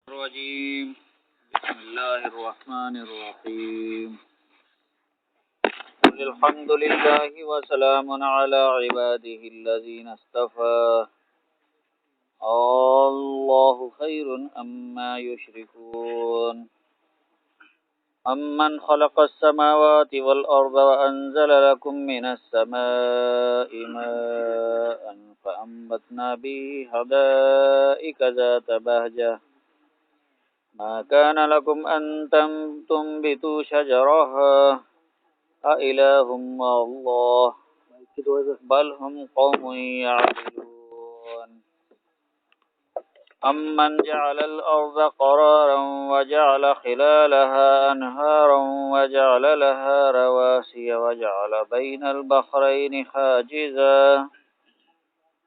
الرجيم بسم الله الرحمن الرحيم قل الحمد لله وسلام على عباده الذين اصطفى الله خير أما يشركون أمن خلق السماوات والأرض وأنزل لكم من السماء ماء فأنبتنا به حدائق ذات بهجة ما كان لكم أن تنبتوا شجرها أإله مع الله بل هم قوم يعدلون أمن جعل الأرض قرارا وجعل خلالها أنهارا وجعل لها رواسي وجعل بين البحرين حاجزا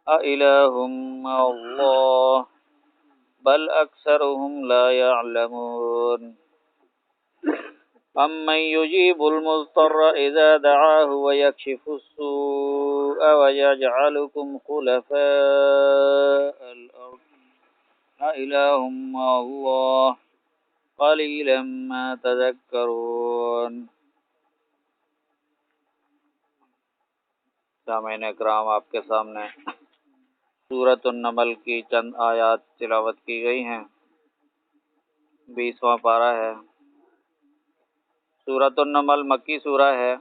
أإله مع الله بل أكثرهم لا يعلمون أمن يجيب المضطر إذا دعاه ويكشف السوء ويجعلكم خلفاء الأرض أإله مع الله قليلا ما تذكرون. سامعین اکرام، آپ کے سامنے سورۃ النمل کی چند آیات تلاوت کی گئی ہیں. 20واں پارہ ہے. سورۃ النمل مکی سورہ ہے،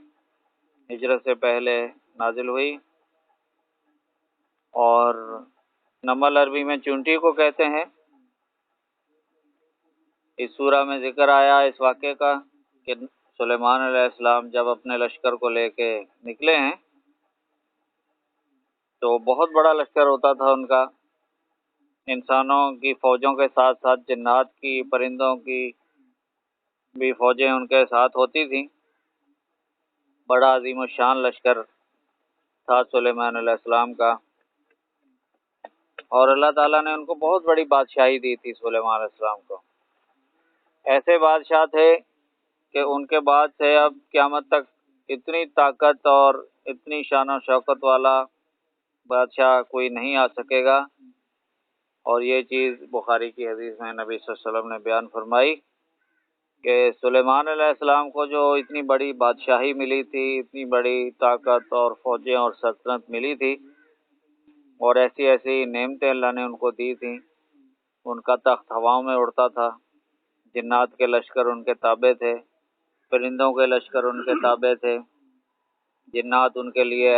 ہجرت سے پہلے نازل ہوئی، اور نمل عربی میں چونٹی کو کہتے ہیں. اس سورہ میں ذکر آیا اس واقعے کا کہ سلیمان علیہ السلام جب اپنے لشکر کو لے کے نکلے ہیں تو بہت بڑا لشکر ہوتا تھا ان کا، انسانوں کی فوجوں کے ساتھ ساتھ جنات کی، پرندوں کی بھی فوجیں ان کے ساتھ ہوتی تھیں. بڑا عظیم الشان لشکر تھا سلیمان علیہ السلام کا، اور اللہ تعالیٰ نے ان کو بہت بڑی بادشاہی دی تھی. سلیمان علیہ السلام کو ایسے بادشاہ تھے کہ ان کے بعد سے اب قیامت تک اتنی طاقت اور اتنی شان و شوکت والا بادشاہ کوئی نہیں آ سکے گا. اور یہ چیز بخاری کی حدیث میں نبی صلی اللہ علیہ وسلم نے بیان فرمائی کہ سلیمان علیہ السلام کو جو اتنی بڑی بادشاہی ملی تھی، اتنی بڑی طاقت اور فوجیں اور سلطنت ملی تھی، اور ایسی ایسی نعمتیں اللہ نے ان کو دی تھیں. ان کا تخت ہواؤں میں اڑتا تھا، جنات کے لشکر ان کے تابع تھے، پرندوں کے لشکر ان کے تابع تھے. جنات ان کے لیے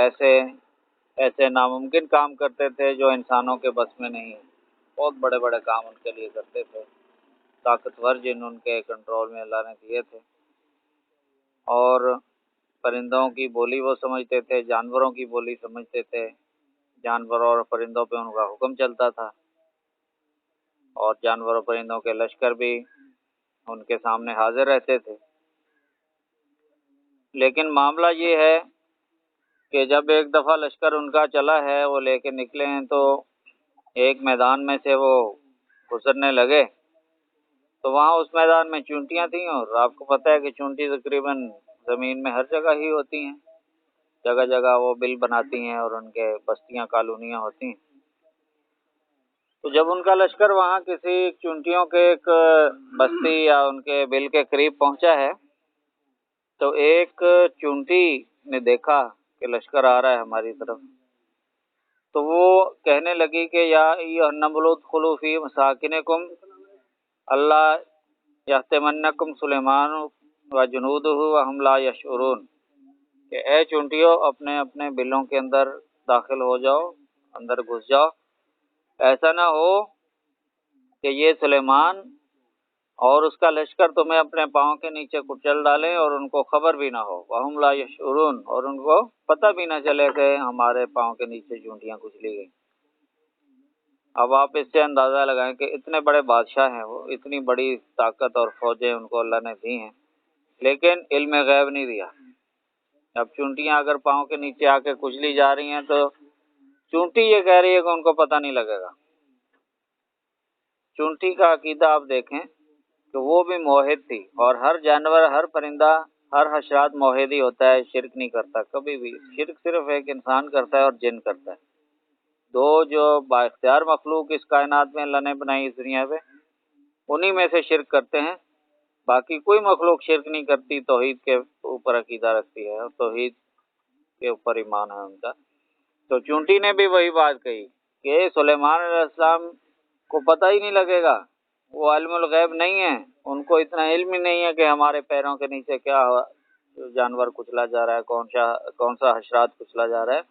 ایسے ناممکن کام کرتے تھے جو انسانوں کے بس میں نہیں. بہت بڑے بڑے کام ان کے لیے کرتے تھے. طاقتور جن ان کے کنٹرول میں اللہ نے دیے تھے، اور پرندوں کی بولی وہ سمجھتے تھے، جانوروں کی بولی سمجھتے تھے. جانوروں اور پرندوں پہ ان کا حکم چلتا تھا، اور جانوروں پرندوں کے لشکر بھی ان کے سامنے حاضر رہتے تھے. لیکن معاملہ یہ ہے کہ جب ایک دفعہ لشکر ان کا چلا ہے، وہ لے کے نکلے ہیں، تو ایک میدان میں سے وہ گزرنے لگے تو وہاں اس میدان میں چونٹیاں تھیں، اور آپ کو پتہ ہے کہ چونٹی تقریباً زمین میں ہر جگہ ہی ہوتی ہیں، جگہ جگہ وہ بل بناتی ہیں اور ان کے بستیاں کالونیاں ہوتی ہیں. تو جب ان کا لشکر وہاں کسی چونٹیوں کے ایک بستی یا ان کے بل کے قریب پہنچا ہے تو ایک چونٹی نے دیکھا کہ لشکر آ رہا ہے ہماری طرف، تو وہ کہنے لگی کہ یا ایھا النمل ادخلوا فی مساکنکم اللہ یحتمنکم سلیمان وجنودہ وہم لا یشعرون، کہ اے چونٹیوں اپنے اپنے بلوں کے اندر داخل ہو جاؤ، اندر گھس جاؤ. ایسا نہ ہو کہ یہ سلیمان اور اس کا لشکر تمہیں اپنے پاؤں کے نیچے کچل ڈالیں اور ان کو خبر بھی نہ ہو. وہم لا یشعرون، اور ان کو پتہ بھی نہ چلے کہ ہمارے پاؤں کے نیچے چونٹیاں کچلی گئیں. اب آپ اس سے اندازہ لگائیں کہ اتنے بڑے بادشاہ ہیں وہ، اتنی بڑی طاقت اور فوجیں ان کو اللہ نے دی ہیں، لیکن علم غیب نہیں دیا. اب چونٹیاں اگر پاؤں کے نیچے آ کے کچلی جا رہی ہیں تو چونٹی یہ کہہ رہی ہے کہ ان کو پتہ نہیں لگے گا. چونٹی کا عقیدہ آپ دیکھیں کہ وہ بھی موحد تھی، اور ہر جانور، ہر پرندہ، ہر حشرات موحد ہی ہوتا ہے، شرک نہیں کرتا کبھی بھی. شرک صرف ایک انسان کرتا ہے اور جن کرتا ہے. دو جو با اختیار مخلوق اس کائنات میں اللہ نے بنائی اس دنیا پہ، انہی میں سے شرک کرتے ہیں، باقی کوئی مخلوق شرک نہیں کرتی، توحید کے اوپر عقیدہ رکھتی ہے اور توحید کے اوپر ایمان ہے ان کا۔ تو چونٹی نے بھی وہی بات کہی کہ سلیمان علیہ السلام کو پتہ ہی نہیں لگے گا، وہ عالم الغیب نہیں ہے، ان کو اتنا علم ہی نہیں ہے کہ ہمارے پیروں کے نیچے کیا جانور کچلا جا رہا ہے، کون سا حشرات کچلا جا رہا ہے،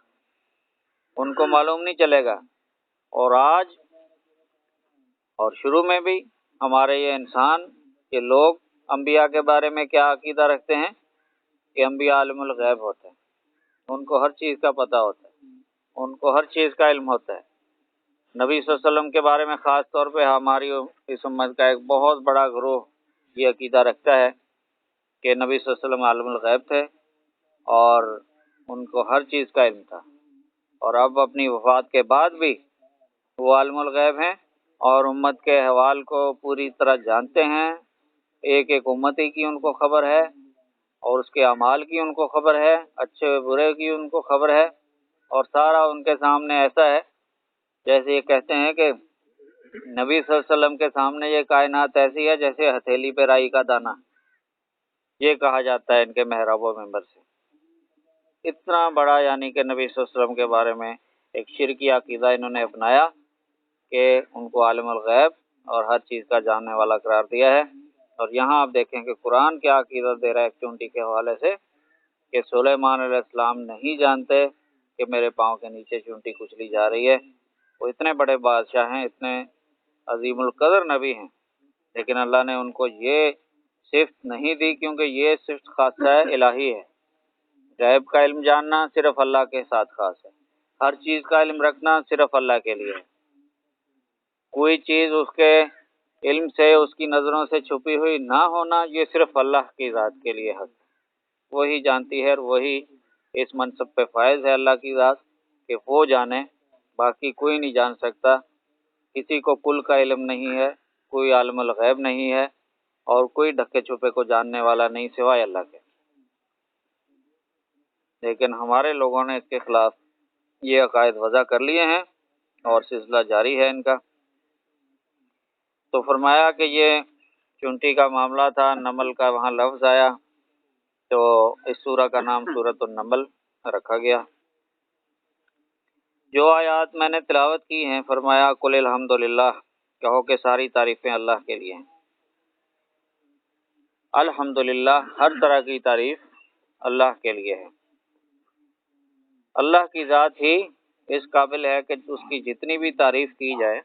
ان کو معلوم نہیں چلے گا۔ اور آج اور شروع میں بھی ہمارے یہ انسان کے لوگ انبیاء کے بارے میں کیا عقیدہ رکھتے ہیں کہ انبیاء عالم الغیب ہوتے ہیں، ان کو ہر چیز کا پتہ ہوتا ہے، ان کو ہر چیز کا علم ہوتا ہے۔ نبی صلی اللہ علیہ وسلم کے بارے میں خاص طور پہ ہماری اس امت کا ایک بہت بڑا گروہ یہ عقیدہ رکھتا ہے کہ نبی صلی اللہ علیہ وسلم عالم الغیب تھے اور ان کو ہر چیز کا علم تھا، اور اب اپنی وفات کے بعد بھی وہ عالم الغیب ہیں اور امت کے احوال کو پوری طرح جانتے ہیں، ایک ایک امتی کی ان کو خبر ہے اور اس کے اعمال کی ان کو خبر ہے، اچھے برے کی ان کو خبر ہے، اور سارا ان کے سامنے ایسا ہے جیسے یہ کہتے ہیں کہ نبی صلی اللہ علیہ وسلم کے سامنے یہ کائنات ایسی ہے جیسے ہتھیلی پہ رائی کا دانہ، یہ کہا جاتا ہے ان کے محراب و منبر سے۔ اتنا بڑا یعنی کہ نبی صلی اللہ علیہ وسلم کے بارے میں ایک شرکی عقیدہ انہوں نے اپنایا کہ ان کو عالم الغیب اور ہر چیز کا جاننے والا قرار دیا ہے۔ اور یہاں آپ دیکھیں کہ قرآن کیا عقیدہ دے رہا ہے ایک چونٹی کے حوالے سے کہ سلیمان علیہ السلام نہیں جانتے کہ میرے پاؤں کے نیچے چونٹی کچلی جا رہی ہے۔ وہ اتنے بڑے بادشاہ ہیں، اتنے عظیم القدر نبی ہیں، لیکن اللہ نے ان کو یہ صفت نہیں دی کیونکہ یہ صفت خاصہ الہی ہے۔ غیب کا علم جاننا صرف اللہ کے ساتھ خاص ہے، ہر چیز کا علم رکھنا صرف اللہ کے لیے ہے۔ کوئی چیز اس کے علم سے، اس کی نظروں سے چھپی ہوئی نہ ہونا، یہ صرف اللہ کی ذات کے لیے حق ہے، وہی جانتی ہے اور وہی اس منصب پہ فائز ہے اللہ کی ذات کہ وہ جانے، باقی کوئی نہیں جان سکتا۔ کسی کو کل کا علم نہیں ہے، کوئی عالم الغیب نہیں ہے اور کوئی ڈھکے چھپے کو جاننے والا نہیں سوائے اللہ کے۔ لیکن ہمارے لوگوں نے اس کے خلاف یہ عقائد وضع کر لیے ہیں اور سلسلہ جاری ہے ان کا۔ تو فرمایا کہ یہ چونٹی کا معاملہ تھا، نمل کا وہاں لفظ آیا تو اس سورہ کا نام سورۃ النمل رکھا گیا۔ جو آیات میں نے تلاوت کی ہیں، فرمایا قل الحمدللہ، کہو کہ ساری تعریفیں اللہ کے لیے ہیں۔ الحمدللہ، ہر طرح کی تعریف اللہ کے لیے ہے۔ اللہ کی ذات ہی اس قابل ہے کہ اس کی جتنی بھی تعریف کی جائے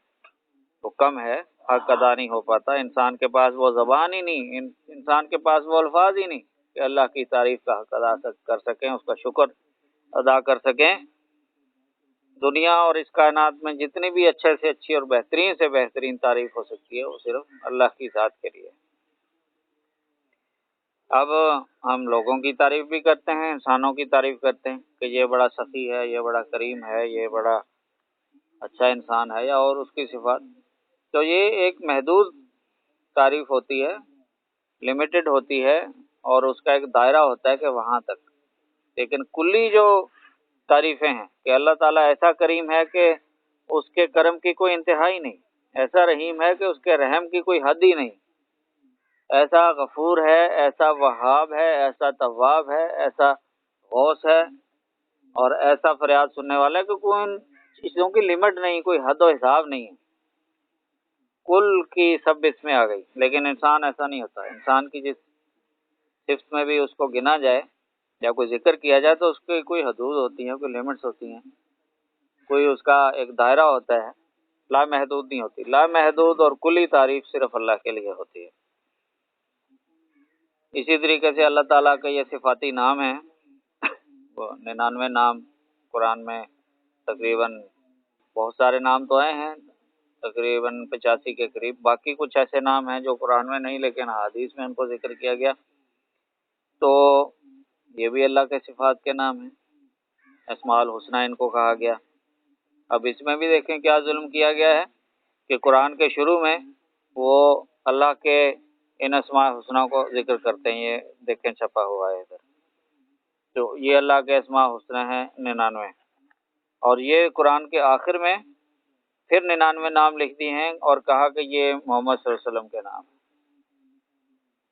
وہ کم ہے، حق ادا نہیں ہو پاتا۔ انسان کے پاس وہ زبان ہی نہیں، انسان کے پاس وہ الفاظ ہی نہیں کہ اللہ کی تعریف کا حق ادا کر سکیں، اس کا شکر ادا کر سکیں۔ دنیا اور اس کائنات میں جتنی بھی اچھے سے اچھی اور بہترین سے بہترین تعریف ہو سکتی ہے وہ صرف اللہ کی ذات کے لیے۔ اب ہم لوگوں کی تعریف بھی کرتے ہیں، انسانوں کی تعریف کرتے ہیں کہ یہ بڑا سخی ہے، یہ بڑا کریم ہے، یہ بڑا اچھا انسان ہے، یا اور اس کی صفات۔ تو یہ ایک محدود تعریف ہوتی ہے، لمیٹڈ ہوتی ہے، اور اس کا ایک دائرہ ہوتا ہے کہ وہاں تک۔ لیکن کلی جو تعریفیں ہیں کہ اللہ تعالیٰ ایسا کریم ہے کہ اس کے کرم کی کوئی انتہا ہی نہیں، ایسا رحیم ہے کہ اس کے رحم کی کوئی حد ہی نہیں، ایسا غفور ہے، ایسا وہاب ہے، ایسا تواب ہے، ایسا غوث ہے، اور ایسا فریاد سننے والا ہے کہ کوئی ان چیزوں کی لمٹ نہیں، کوئی حد و حساب نہیں ہے، کل کی سب اس میں آ گئی۔ لیکن انسان ایسا نہیں ہوتا، انسان کی جس صفت میں بھی اس کو گنا جائے یا کوئی ذکر کیا جائے تو اس کی کوئی حدود ہوتی ہیں، کوئی لمٹس ہوتی ہیں، کوئی اس کا ایک دائرہ ہوتا ہے، لامحدود نہیں ہوتی۔ لامحدود اور کلی تعریف صرف اللہ کے لیے ہوتی ہے۔ اسی طریقے سے اللہ تعالیٰ کے یہ صفاتی نام ہیں، 99 نام قرآن میں تقریباً، بہت سارے نام تو آئے ہیں تقریباً 85 کے قریب، باقی کچھ ایسے نام ہیں جو قرآن میں نہیں لیکن حدیث میں ان کو ذکر کیا گیا۔ تو یہ بھی اللہ کے صفات کے نام ہیں، اسماء الحسنی ان کو کہا گیا۔ اب اس میں بھی دیکھیں کیا ظلم کیا گیا ہے کہ قرآن کے شروع میں وہ اللہ کے ان اسماء الحسنی کو ذکر کرتے ہیں، یہ دیکھیں چھپا ہوا ہے ادھر، تو یہ اللہ کے اسماء الحسنی ہیں 99، اور یہ قرآن کے آخر میں پھر 99 نام لکھ دیے ہیں اور کہا کہ یہ محمد صلی اللہ علیہ وسلم کے نام ہیں۔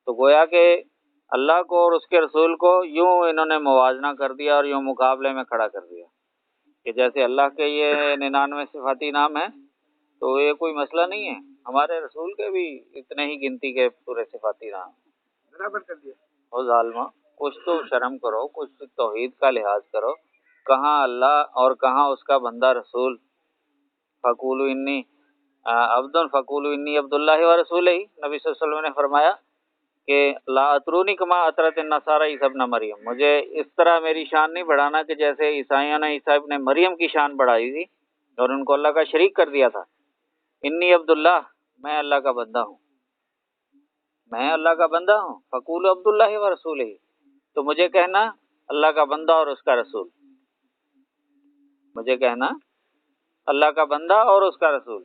تو گویا کہ اللہ کو اور اس کے رسول کو یوں انہوں نے موازنہ کر دیا اور یوں مقابلے میں کھڑا کر دیا کہ جیسے اللہ کے یہ 99 صفاتی نام ہیں تو یہ کوئی مسئلہ نہیں ہے، ہمارے رسول کے بھی اتنے ہی گنتی کے پورے صفاتی نام برابر کر دیا۔ او ظالمہ، کچھ تو شرم کرو، کچھ توحید کا لحاظ کرو، کہاں اللہ اور کہاں اس کا بندہ رسول۔ فقولوا انی عبد فقولوا انی عبد اللہ و رسولہ، نبی صلی اللہ علیہ وسلم نے فرمایا کہ لا اطرونی کما اطرت النصارى عیسی ابن مریم، مجھے اس طرح میری شان نہیں بڑھانا کہ جیسے عیسائیوں نے عیسی ابن مریم کی شان بڑھائی تھی اور ان کو اللہ کا شریک کر دیا تھا۔ انی عبداللہ، میں اللہ کا بندہ ہوں، میں اللہ کا بندہ ہوں۔ فقولوا عبد اللہ و رسولہ، تو مجھے کہنا اللہ کا بندہ اور اس کا رسول، مجھے کہنا اللہ کا بندہ اور اس کا رسول۔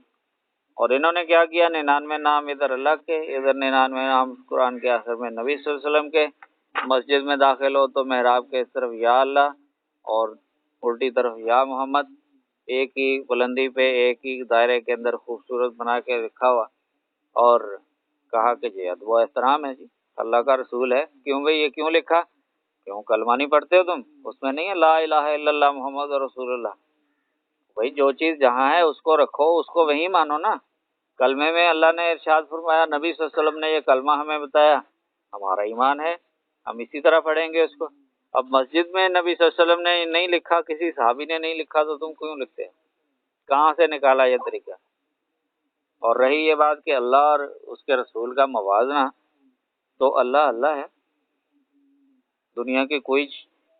اور انہوں نے کیا کیا، 99 نام ادھر اللہ کے، ادھر 99 نام قرآن کے آخر میں نبی صلی اللہ علیہ وسلم کے۔ مسجد میں داخل ہو تو محراب کے اس طرف یا اللہ اور الٹی طرف یا محمد، ایک ہی بلندی پہ ایک ہی دائرے کے اندر خوبصورت بنا کے لکھا ہوا، اور کہا کہ جی ادب و احترام ہے، جی اللہ کا رسول ہے۔ کیوں بھئی یہ کیوں لکھا؟ کیوں کلمہ نہیں پڑھتے ہو تم؟ اس میں نہیں ہے لا الہ الا اللہ محمد رسول اللہ؟ بھائی جو چیز جہاں ہے اس کو رکھو، اس کو وہی مانو نا۔ کلمے میں اللہ نے ارشاد فرمایا، نبی صلی اللہ علیہ وسلم نے یہ کلمہ ہمیں بتایا، ہمارا ایمان ہے، ہم اسی طرح پڑھیں گے اس کو۔ اب مسجد میں نبی صلی اللہ علیہ وسلم نے نہیں لکھا، کسی صحابی نے نہیں لکھا، تو تم کیوں لکھتے ہو؟ کہاں سے نکالا یہ طریقہ؟ اور رہی یہ بات کہ اللہ اور اس کے رسول کا موازنہ، تو اللہ اللہ ہے، دنیا کی کوئی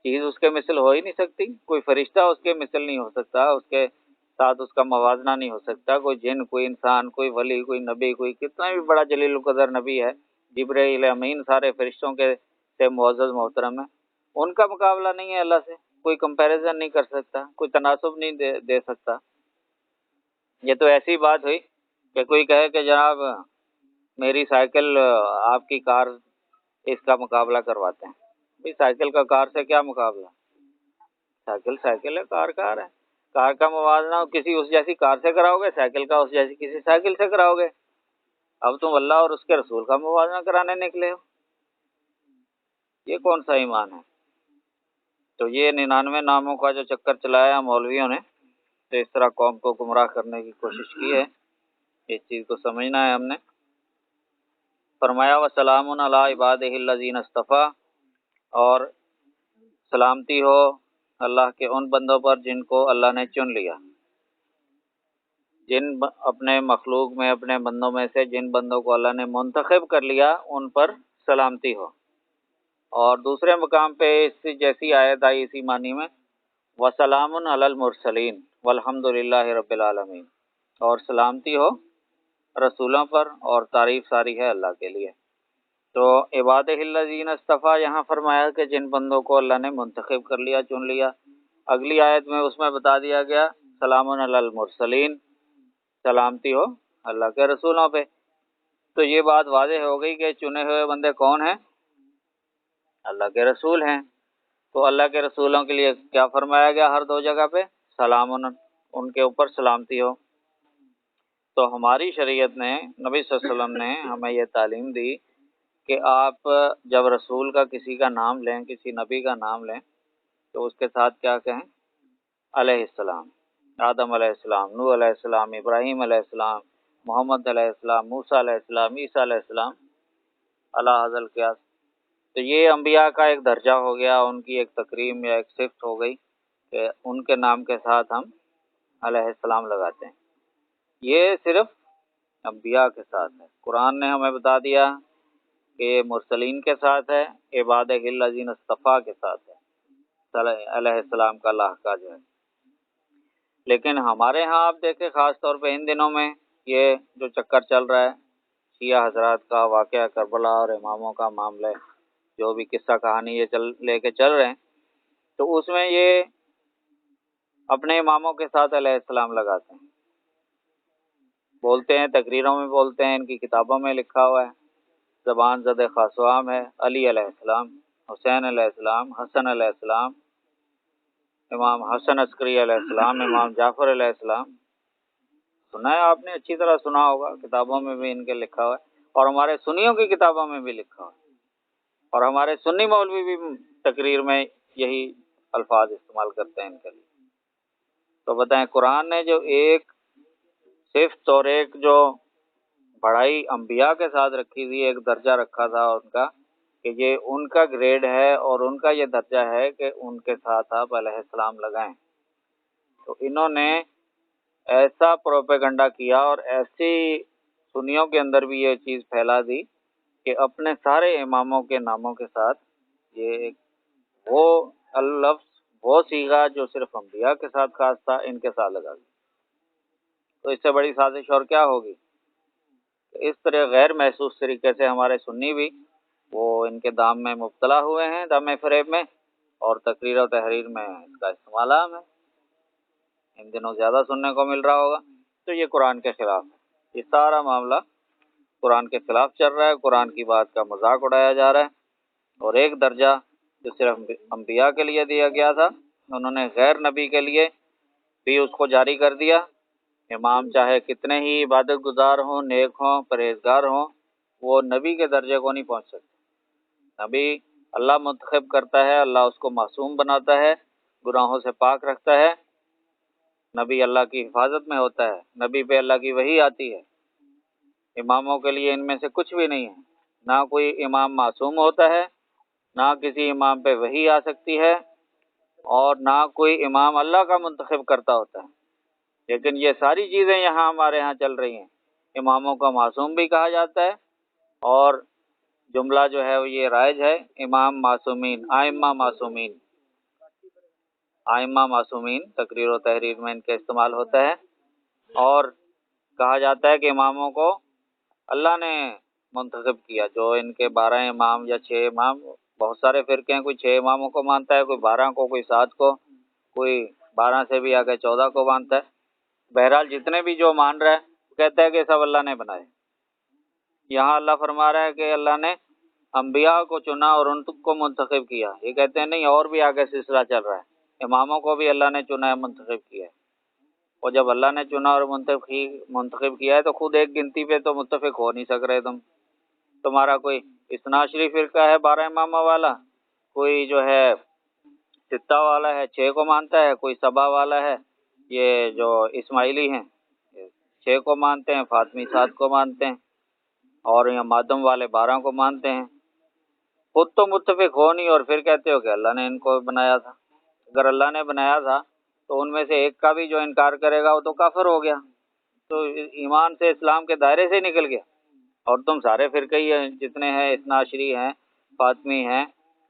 چیز اس کے مثل ہو ہی نہیں سکتی، کوئی فرشتہ اس کے مثل نہیں ہو سکتا، اس کے ساتھ اس کا موازنہ نہیں ہو سکتا، کوئی جن، کوئی انسان، کوئی ولی، کوئی نبی، کوئی کتنا بھی بڑا جلیل القدر نبی ہے، جبرائیل امین سارے فرشتوں کے سے معزز محترم ہے، ان کا مقابلہ نہیں ہے اللہ سے، کوئی کمپیریزن نہیں کر سکتا، کوئی تناسب نہیں دے سکتا۔ یہ تو ایسی بات ہوئی کہ کوئی کہے کہ جناب میری سائیکل آپ کی کار اس کا مقابلہ کرواتے ہیں۔ بھئی سائیکل کا کار سے کیا مقابلہ؟ سائیکل سائیکل ہے، کار کار ہے، کار کا موازنہ کسی اس جیسی کار سے کراؤ گے، سائیکل کا اس جیسی کسی سائیکل سے کراؤ گے۔ اب تم اللہ اور اس کے رسول کا موازنہ کرانے نکلے ہو، یہ کون سا ایمان ہے؟ تو یہ 99 ناموں کا جو چکر چلایا مولویوں نے، تو اس طرح قوم کو گمراہ کرنے کی کوشش کی ہے، اس چیز کو سمجھنا ہے ہم نے۔ فرمایا وسلام علی عبادہ الذین اصطفیٰ، اور سلامتی ہو اللہ کے ان بندوں پر جن کو اللہ نے چن لیا، جن اپنے مخلوق میں اپنے بندوں میں سے جن بندوں کو اللہ نے منتخب کر لیا ان پر سلامتی ہو۔ اور دوسرے مقام پہ اس جیسی آیت آئی اسی معنی میں، وسلام علی المرسلین والحمد للہ رب العالمین، اور سلامتی ہو رسولوں پر اور تعریف ساری ہے اللہ کے لیے۔ تو عبادہ الذین اصطفیٰ یہاں فرمایا کہ جن بندوں کو اللہ نے منتخب کر لیا، چن لیا۔ اگلی آیت میں اس میں بتا دیا گیا سلام علی المرسلین، سلامتی ہو اللہ کے رسولوں پہ۔ تو یہ بات واضح ہو گئی کہ چنے ہوئے بندے کون ہیں؟ اللہ کے رسول ہیں۔ تو اللہ کے رسولوں کے لیے کیا فرمایا گیا ہر دو جگہ پہ؟ سلام، ان کے اوپر سلامتی ہو۔ تو ہماری شریعت نے، نبی صلی اللہ علیہ وسلم نے ہمیں یہ تعلیم دی کہ آپ جب رسول کا کسی کا نام لیں، کسی نبی کا نام لیں، تو اس کے ساتھ کیا کہیں؟ علیہ السلام، آدم علیہ السلام، نوح علیہ السلام، ابراہیم علیہ السلام، محمد علیہ السلام، موسیٰ علیہ السلام، عیسیٰ علیہ السلام، علی ھذا القیاس۔ تو یہ انبیاء کا ایک درجہ ہو گیا، ان کی ایک تکریم یا ایک صفت ہو گئی کہ ان کے نام کے ساتھ ہم علیہ السلام لگاتے ہیں۔ یہ صرف انبیاء کے ساتھ ہے۔ قرآن نے ہمیں بتا دیا کہ یہ مرسلین کے ساتھ ہے، عبادہ الذین اصطفیٰ کے ساتھ ہے، علیہ السلام کا لاحقہ جو ہے۔ لیکن ہمارے ہاں آپ دیکھیں خاص طور پہ ان دنوں میں یہ جو چکر چل رہا ہے، شیعہ حضرات کا واقعہ کربلا اور اماموں کا معاملہ، جو بھی قصہ کہانی یہ لے کے چل رہے ہیں، تو اس میں یہ اپنے اماموں کے ساتھ علیہ السلام لگاتے ہیں، بولتے ہیں، تقریروں میں بولتے ہیں، ان کی کتابوں میں لکھا ہوا ہے، زبان زد خاص و عام ہے، علی علیہ السلام، حسین علیہ السلام، حسن علیہ السلام، امام حسن عسکری علیہ السلام، امام جعفر علیہ السلام، سنا ہے آپ نے، اچھی طرح سنا ہوگا، کتابوں میں بھی ان کے لکھا ہوا ہے، اور ہمارے سنیوں کی کتابوں میں بھی لکھا ہوا ہے، اور ہمارے سنی مولوی بھی تقریر میں یہی الفاظ استعمال کرتے ہیں ان کے لیے۔ تو بتائیں، قرآن نے جو ایک صفت اور ایک جو بڑائی انبیاء کے ساتھ رکھی ہوئی، ایک درجہ رکھا تھا ان کا کہ یہ ان کا گریڈ ہے اور ان کا یہ درجہ ہے کہ ان کے ساتھ آپ علیہ السلام لگائیں، تو انہوں نے ایسا پروپیگنڈا کیا اور ایسی سنیوں کے اندر بھی یہ چیز پھیلا دی کہ اپنے سارے اماموں کے ناموں کے ساتھ یہ وہ لفظ، وہ صیغہ جو صرف انبیاء کے ساتھ خاص تھا، ان کے ساتھ لگا دی۔ تو اس سے بڑی سازش اور کیا ہوگی؟ اس طرح غیر محسوس طریقے سے ہمارے سنی بھی وہ ان کے دام میں مبتلا ہوئے ہیں، دام فریب میں، اور تقریر و تحریر میں اس کا استعمال عام ہے، ان دنوں زیادہ سننے کو مل رہا ہوگا۔ تو یہ قرآن کے خلاف ہے، یہ سارا معاملہ قرآن کے خلاف چل رہا ہے، قرآن کی بات کا مذاق اڑایا جا رہا ہے، اور ایک درجہ جو صرف انبیاء کے لیے دیا گیا تھا انہوں نے غیر نبی کے لیے بھی اس کو جاری کر دیا۔ امام چاہے کتنے ہی عبادت گزار ہوں، نیک ہوں، پرہیزگار ہوں، وہ نبی کے درجے کو نہیں پہنچ سکتے۔ نبی اللہ منتخب کرتا ہے، اللہ اس کو معصوم بناتا ہے، گناہوں سے پاک رکھتا ہے، نبی اللہ کی حفاظت میں ہوتا ہے، نبی پہ اللہ کی وحی آتی ہے۔ اماموں کے لیے ان میں سے کچھ بھی نہیں ہے، نہ کوئی امام معصوم ہوتا ہے، نہ کسی امام پہ وحی آ سکتی ہے، اور نہ کوئی امام اللہ کا منتخب کرتا ہوتا ہے۔ لیکن یہ ساری چیزیں یہاں ہمارے ہاں چل رہی ہیں، اماموں کا معصوم بھی کہا جاتا ہے، اور جملہ جو ہے وہ یہ رائج ہے، امام معصومین، ائمہ معصومین، ائمہ معصومین تقریر و تحریر میں ان کا استعمال ہوتا ہے، اور کہا جاتا ہے کہ اماموں کو اللہ نے منتخب کیا، جو ان کے 12 امام یا 6 امام، بہت سارے فرقے ہیں، کوئی 6 اماموں کو مانتا ہے، کوئی 12 کو، کوئی 7 کو، کوئی 12 سے بھی آگے 14 کو مانتا ہے۔ بہرحال جتنے بھی جو مان رہا ہے وہ کہتا ہے کہ سب اللہ نے بنائے۔ یہاں اللہ فرما رہا ہے کہ اللہ نے انبیاء کو چنا اور ان کو منتخب کیا، یہ کہتے ہیں نہیں، اور بھی آگے سلسلہ چل رہا ہے، اماموں کو بھی اللہ نے چنا ہے، منتخب کیا ہے، اور جب اللہ نے چنا اور منتخب کیا ہے تو خود ایک گنتی پہ تو متفق ہو نہیں سک رہے تمہارا کوئی اثنا عشری فرقہ ہے 12 امامہ والا، کوئی جو ہے 6 والا ہے، 6 کو مانتا ہے، کوئی 7 والا ہے، یہ جو اسماعیلی ہیں 6 کو مانتے ہیں، فاطمی 7 کو مانتے ہیں، اور یہ مادم والے 12 کو مانتے ہیں، خود تو متفق ہو نہیں، اور پھر کہتے ہو کہ اللہ نے ان کو بنایا تھا۔ اگر اللہ نے بنایا تھا تو ان میں سے ایک کا بھی جو انکار کرے گا وہ تو کافر ہو گیا، تو ایمان سے اسلام کے دائرے سے نکل گیا، اور تم سارے فرقے ہی ہیں، جتنے ہیں، اثنا عشری ہیں، فاطمی ہیں،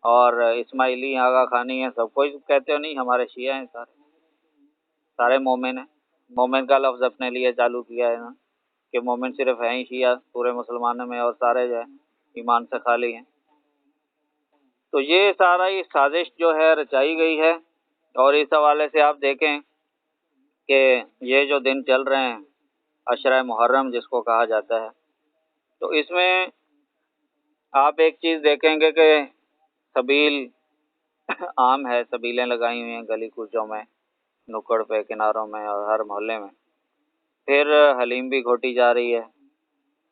اور اسماعیلی ہیں، آغا خانی ہیں، سب کوئی کہتے ہو نہیں ہمارے شیعہ ہیں، سارے مومن ہیں۔ مومن کا لفظ اپنے لیے چالو کیا ہے نا، کہ مومن صرف ہیں ہی شیعہ پورے مسلمانوں میں، اور سارے جو ہے ایمان سے خالی ہیں۔ تو یہ سارا ہی سازش جو ہے رچائی گئی ہے، اور اس حوالے سے آپ دیکھیں کہ یہ جو دن چل رہے ہیں عشرہ محرم جس کو کہا جاتا ہے، تو اس میں آپ ایک چیز دیکھیں گے کہ سبیل عام ہے، سبیلیں لگائی ہوئی ہیں گلی کوچوں میں، نکڑ پہ، کناروں میں، اور ہر محلے میں، پھر حلیم بھی گھوٹی جا رہی ہے۔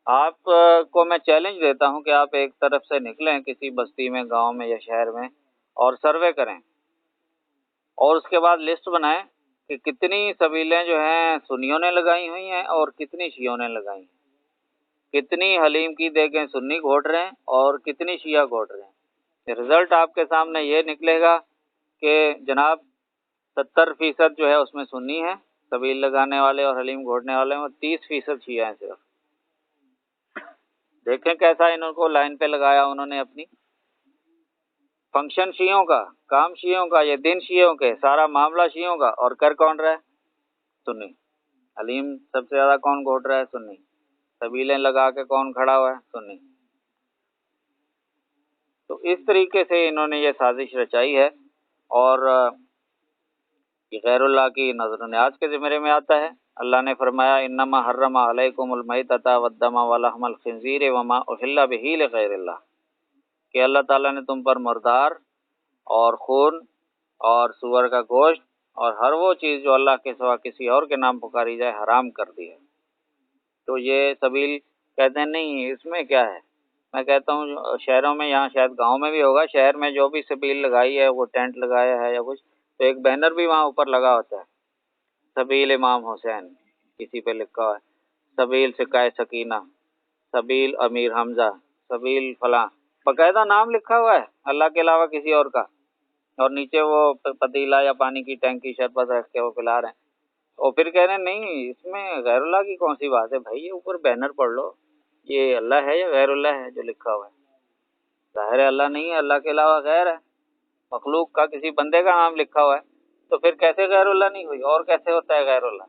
آپ کو میں چیلنج دیتا ہوں کہ آپ ایک طرف سے نکلیں کسی بستی میں، گاؤں میں یا شہر میں، اور سروے کریں، اور اس کے بعد لسٹ بنائیں کہ کتنی سبیلیں جو ہیں سنیوں نے لگائی ہوئی ہیں اور کتنی شیعوں نے لگائی ہیں، کتنی حلیم کی دیگیں سنی گھوٹ رہے ہیں اور کتنی شیعہ گھوٹ رہے ہیں۔ رزلٹ آپ کے سامنے یہ نکلے گا کہ جناب 70% جو ہے اس میں سنی ہے سبیل لگانے والے اور حلیم گھوٹنے والے میں، 30% شیعہ ہیں صرف۔ دیکھیں کیسا انہوں کو لائن پہ لگایا انہوں نے اپنی، فنکشن شیعوں کا، کام شیعوں کا، یہ دن شیعوں کے، سارا معاملہ شیعوں کا، اور کر کون رہا ہے؟ سنی۔ حلیم سب سے زیادہ کون گھوٹ رہا ہے؟ سنی۔ سبیلیں لگا کے کون کھڑا ہوا ہے؟ سنی۔ تو اس طریقے سے انہوں نے یہ سازش رچائی ہے، اور یہ غیر اللہ کی نظر و نیاز کے زمرے میں آتا ہے۔ اللہ نے فرمایا انما حرم علیکم المیتۃ والدم ولحم الخنزیر وما اہل بہ لغیر اللہ، کہ اللہ تعالیٰ نے تم پر مردار اور خون اور سور کا گوشت اور ہر وہ چیز جو اللہ کے سوا کسی اور کے نام پکاری جائے حرام کر دی ہے۔ تو یہ سبیل کہتے ہیں نہیں، اس میں کیا ہے؟ میں کہتا ہوں شہروں میں، یہاں شاید گاؤں میں بھی ہوگا، شہر میں جو بھی سبیل لگائی ہے، وہ ٹینٹ لگایا ہے یا کچھ، تو ایک بینر بھی وہاں اوپر لگا ہوتا ہے، سبیل امام حسین، کسی پہ لکھا ہوا ہے سبیل سکائے سکینہ، سبیل امیر حمزہ، سبیل فلاں، باقاعدہ نام لکھا ہوا ہے اللہ کے علاوہ کسی اور کا، اور نیچے وہ پتیلا یا پانی کی ٹینکی شربت رکھ کے وہ پلا رہے ہیں، اور پھر کہہ رہے ہیں نہیں اس میں غیر اللہ کی کون سی بات ہے؟ بھائی یہ اوپر بینر پڑھ لو، یہ اللہ ہے یا غیر اللہ ہے جو لکھا ہوا ہے؟ ظاہر ہے اللہ نہیں ہے، اللہ کے علاوہ غیر ہے، مخلوق کا کسی بندے کا نام لکھا ہوا ہے، تو پھر کیسے غیر اللہ نہیں ہوئی؟ اور کیسے ہوتا ہے غیر اللہ؟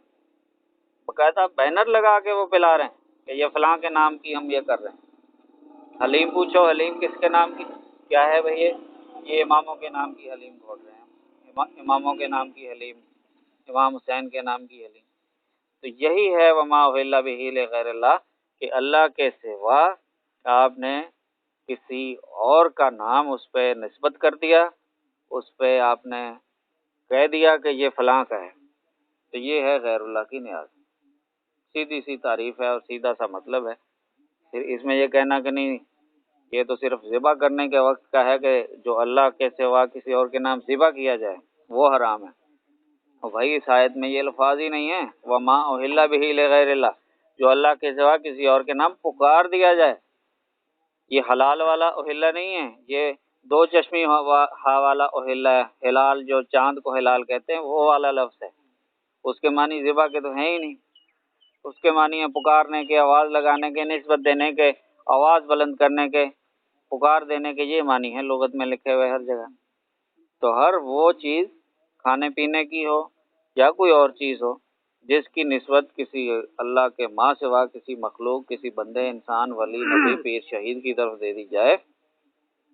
باقاعدہ بینر لگا کے وہ پلا رہے ہیں کہ یہ فلاں کے نام کی ہم یہ کر رہے ہیں۔ حلیم پوچھو، حلیم کس کے نام کی؟ کیا ہے بھئی یہ اماموں کے نام کی حلیم بول رہے ہیں، اماموں کے نام کی حلیم، امام حسین کے نام کی حلیم۔ تو یہی ہے وما اہل بہ لغیر اللہ، کہ اللہ کے سوا آپ نے کسی اور کا نام اس پہ نسبت کر دیا، اس پہ آپ نے کہہ دیا کہ یہ فلاں کا ہے، تو یہ ہے غیر اللہ کی نیاز۔ سیدھی سی تعریف ہے اور سیدھا سا مطلب ہے۔ پھر اس میں یہ کہنا کہ نہیں یہ تو صرف ذبح کرنے کے وقت کا ہے کہ جو اللہ کے سوا کسی اور کے نام ذبح کیا جائے وہ حرام ہے، اور بھائی اس آیت میں یہ الفاظ ہی نہیں ہیں وما اہل بہ لغیر اللہ، جو اللہ کے سوا کسی اور کے نام پکار دیا جائے، یہ حلال والا اہل نہیں ہے، یہ دو چشمی ہا والا اہل ہے، ہلال جو چاند کو ہلال کہتے ہیں وہ والا لفظ ہے، اس کے معنی ذبح کے تو ہیں ہی نہیں، اس کے معنی ہے پکارنے کے، آواز لگانے کے، نسبت دینے کے، آواز بلند کرنے کے، پکار دینے کے، یہ معنی ہے لغت میں لکھے ہوئے ہر جگہ۔ تو ہر وہ چیز کھانے پینے کی ہو یا کوئی اور چیز ہو جس کی نسبت کسی اللہ کے ماں سوا کسی مخلوق، کسی بندے، انسان، ولی، نبی، پیر، شہید کی طرف دے دی جائے،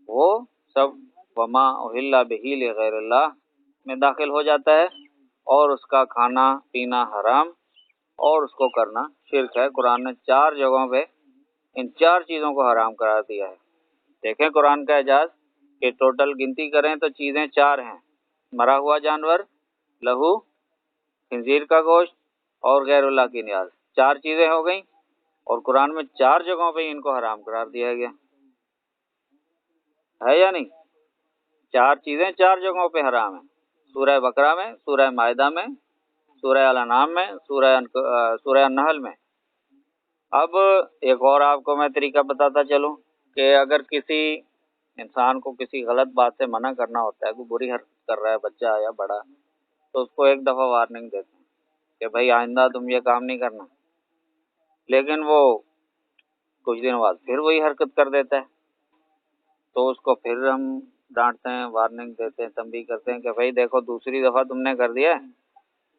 وہ سب وما اہل بہ لغیر اللہ میں داخل ہو جاتا ہے، اور اس کا کھانا پینا حرام اور اس کو کرنا شرک ہے۔ قرآن نے 4 جگہوں پہ ان 4 چیزوں کو حرام قرار دیا ہے۔ دیکھیں قرآن کا اعجاز کہ ٹوٹل گنتی کریں تو چیزیں 4 ہیں، مرا ہوا جانور، لہو، خنزیر کا گوشت اور غیر اللہ کی نیاز، 4 چیزیں ہو گئیں، اور قرآن میں 4 جگہوں پہ ان کو حرام قرار دیا گیا ہے یا نہیں؟ 4 چیزیں 4 جگہوں پہ حرام ہیں، سورہ بقرہ میں، سورہ مائدہ میں، سورہ الانعام میں، سورہ النحل میں۔ اب ایک اور آپ کو میں طریقہ بتاتا چلوں کہ اگر کسی انسان کو کسی غلط بات سے منع کرنا ہوتا ہے، کوئی بری حرکت کر رہا ہے بچہ یا بڑا، تو اس کو ایک دفعہ وارننگ دیتے ہیں کہ بھائی آئندہ تم یہ کام نہیں کرنا، لیکن وہ کچھ دن بعد پھر وہی حرکت کر دیتا ہے، تو اس کو پھر ہم ڈانٹتے ہیں، وارننگ دیتے ہیں، تنبیہ کرتے ہیں کہ بھائی دیکھو دوسری دفعہ تم نے کر دیا ہے،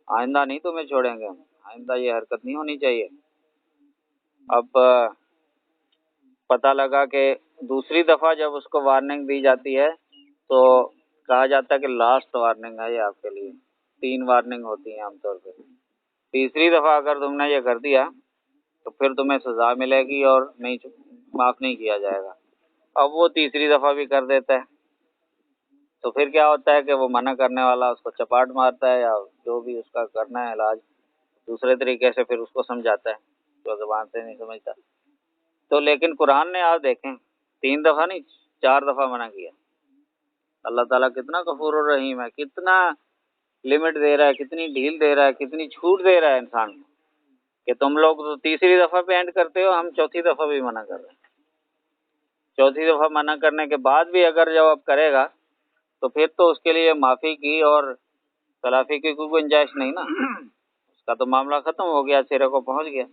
آئندہ نہیں تمہیں چھوڑیں گے ہم، آئندہ یہ حرکت نہیں ہونی چاہیے۔ اب پتہ لگا کہ دوسری دفعہ جب اس کو وارننگ دی جاتی ہے تو کہا جاتا ہے کہ لاسٹ وارننگ ہے یہ آپ کے لیے، 3 وارننگ ہوتی ہیں عام طور پہ، تیسری دفعہ اگر تم نے یہ کر دیا تو پھر تمہیں سزا ملے گی اور نہیں معاف نہیں کیا جائے گا۔ اب وہ تیسری دفعہ بھی کر دیتا ہے، تو پھر کیا ہوتا ہے کہ وہ منع کرنے والا اس کو چپاٹ مارتا ہے یا جو بھی اس کا کرنا ہے علاج دوسرے طریقے سے پھر اس کو سمجھاتا ہے جو زبان سے نہیں سمجھتا۔ تو لیکن قرآن نے آپ دیکھیں 3 دفعہ نہیں 4 دفعہ منع کیا۔ اللہ تعالیٰ کتنا غفور الرحیم ہے، کتنا لمٹ دے رہا ہے، کتنی ڈھیل دے رہا ہے، کتنی چھوٹ دے رہا ہے انسان کو، کہ تم لوگ تو تیسری دفعہ پہ اینڈ کرتے ہو، ہم چوتھی دفعہ بھی منع کر رہے ہیں۔ چوتھی دفعہ منع کرنے کے بعد بھی اگر جواب کرے گا تو پھر تو اس کے لیے معافی کی اور تلافی کی کوئی گنجائش نہیں نا، اس کا تو معاملہ ختم ہو گیا، سرے کو پہنچ گیا۔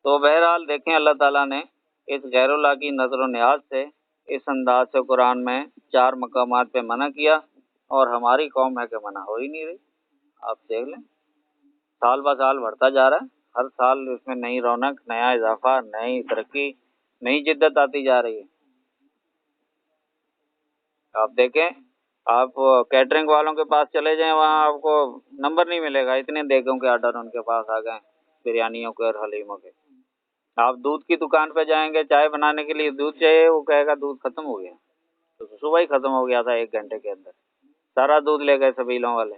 تو بہرحال دیکھیں اللہ تعالیٰ نے اس غیر اللہ کی نظر و نیاز سے اس انداز سے قرآن میں 4 مقامات پہ منع کیا، اور ہماری قوم ہے کہ منع ہو ہی نہیں رہی۔ آپ دیکھ لیں سال بہ سال بڑھتا جا رہا ہے، ہر سال اس میں نئی رونق، نیا اضافہ، نئی ترقی، نئی جدت آتی جا رہی ہے۔ آپ دیکھیں، آپ کیٹرنگ والوں کے پاس چلے جائیں، وہاں آپ کو نمبر نہیں ملے گا، اتنے دیگوں کے آرڈر ان کے پاس آ گئے بریانیوں کے اور حلیموں کے۔ آپ دودھ کی دکان پہ جائیں گے، چائے بنانے کے لیے دودھ چاہیے، وہ کہے گا دودھ ختم ہو گیا، تو صبح ہی ختم ہو گیا تھا 1 گھنٹے کے اندر، سارا دودھ لے گئے سبیلوں والے۔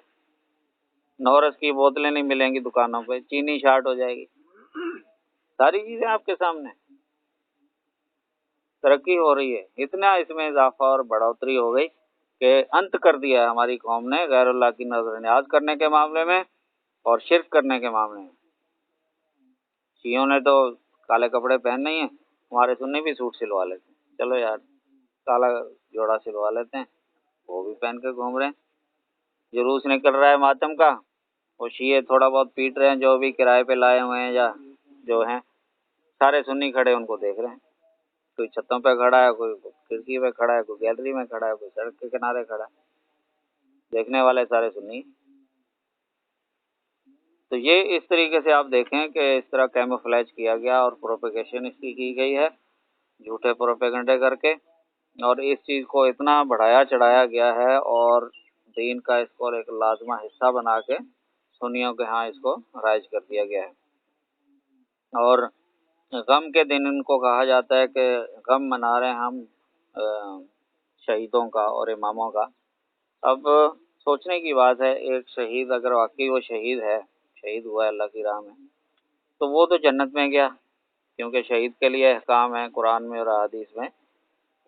نورس کی بوتلیں نہیں ملیں گی دکانوں پہ، چینی شارٹ ہو جائے گی، ساری چیزیں آپ کے سامنے، ترقی ہو رہی ہے، اتنا اس میں اضافہ اور بڑھوتری ہو گئی کہ انت کر دیا ہے ہماری قوم نے غیر اللہ کی نظر نیاز کرنے کے معاملے میں اور شرک کرنے کے معاملے میں۔ شیعوں نے تو کالے کپڑے پہننے ہی ہیں، ہمارے سنی بھی سوٹ سلوا لیتے ہیں، چلو یار کالا جوڑا سلوا لیتے ہیں، وہ بھی پہن کے گھوم رہے ہیں۔ جلوس نکل رہا ہے ماتم کا، وہ شیعہ تھوڑا بہت پیٹ رہے ہیں، جو بھی کرائے پہ لائے ہوئے ہیں یا جو ہیں، سارے سنی کھڑے ان کو دیکھ رہے ہیں، کوئی چھتوں پہ کھڑا ہے، کوئی کھڑکی پہ کھڑا ہے، کوئی گیلری میں کھڑا ہے، کوئی سڑک کے کنارے کھڑا ہے، دیکھنے والے سارے سنی۔ تو یہ اس طریقے سے آپ دیکھیں کہ اس طرح کیموفلیج کیا گیا اور پروپیگیشن اس کی گئی ہے جھوٹے پروپیگنڈے کر کے، اور اس چیز کو اتنا بڑھایا چڑھایا گیا ہے اور دین کا اس کو ایک لازمہ حصہ بنا کے سنیوں کے ہاں اس کو رائج کر دیا گیا ہے۔ اور غم کے دن ان کو کہا جاتا ہے کہ غم منا رہے ہیں ہم شہیدوں کا اور اماموں کا۔ اب سوچنے کی بات ہے، ایک شہید اگر واقعی وہ شہید ہے، شہید ہوا ہے اللہ کی راہ میں، تو وہ تو جنت میں گیا، کیونکہ شہید کے لیے احکام ہے قرآن میں اور احادیث میں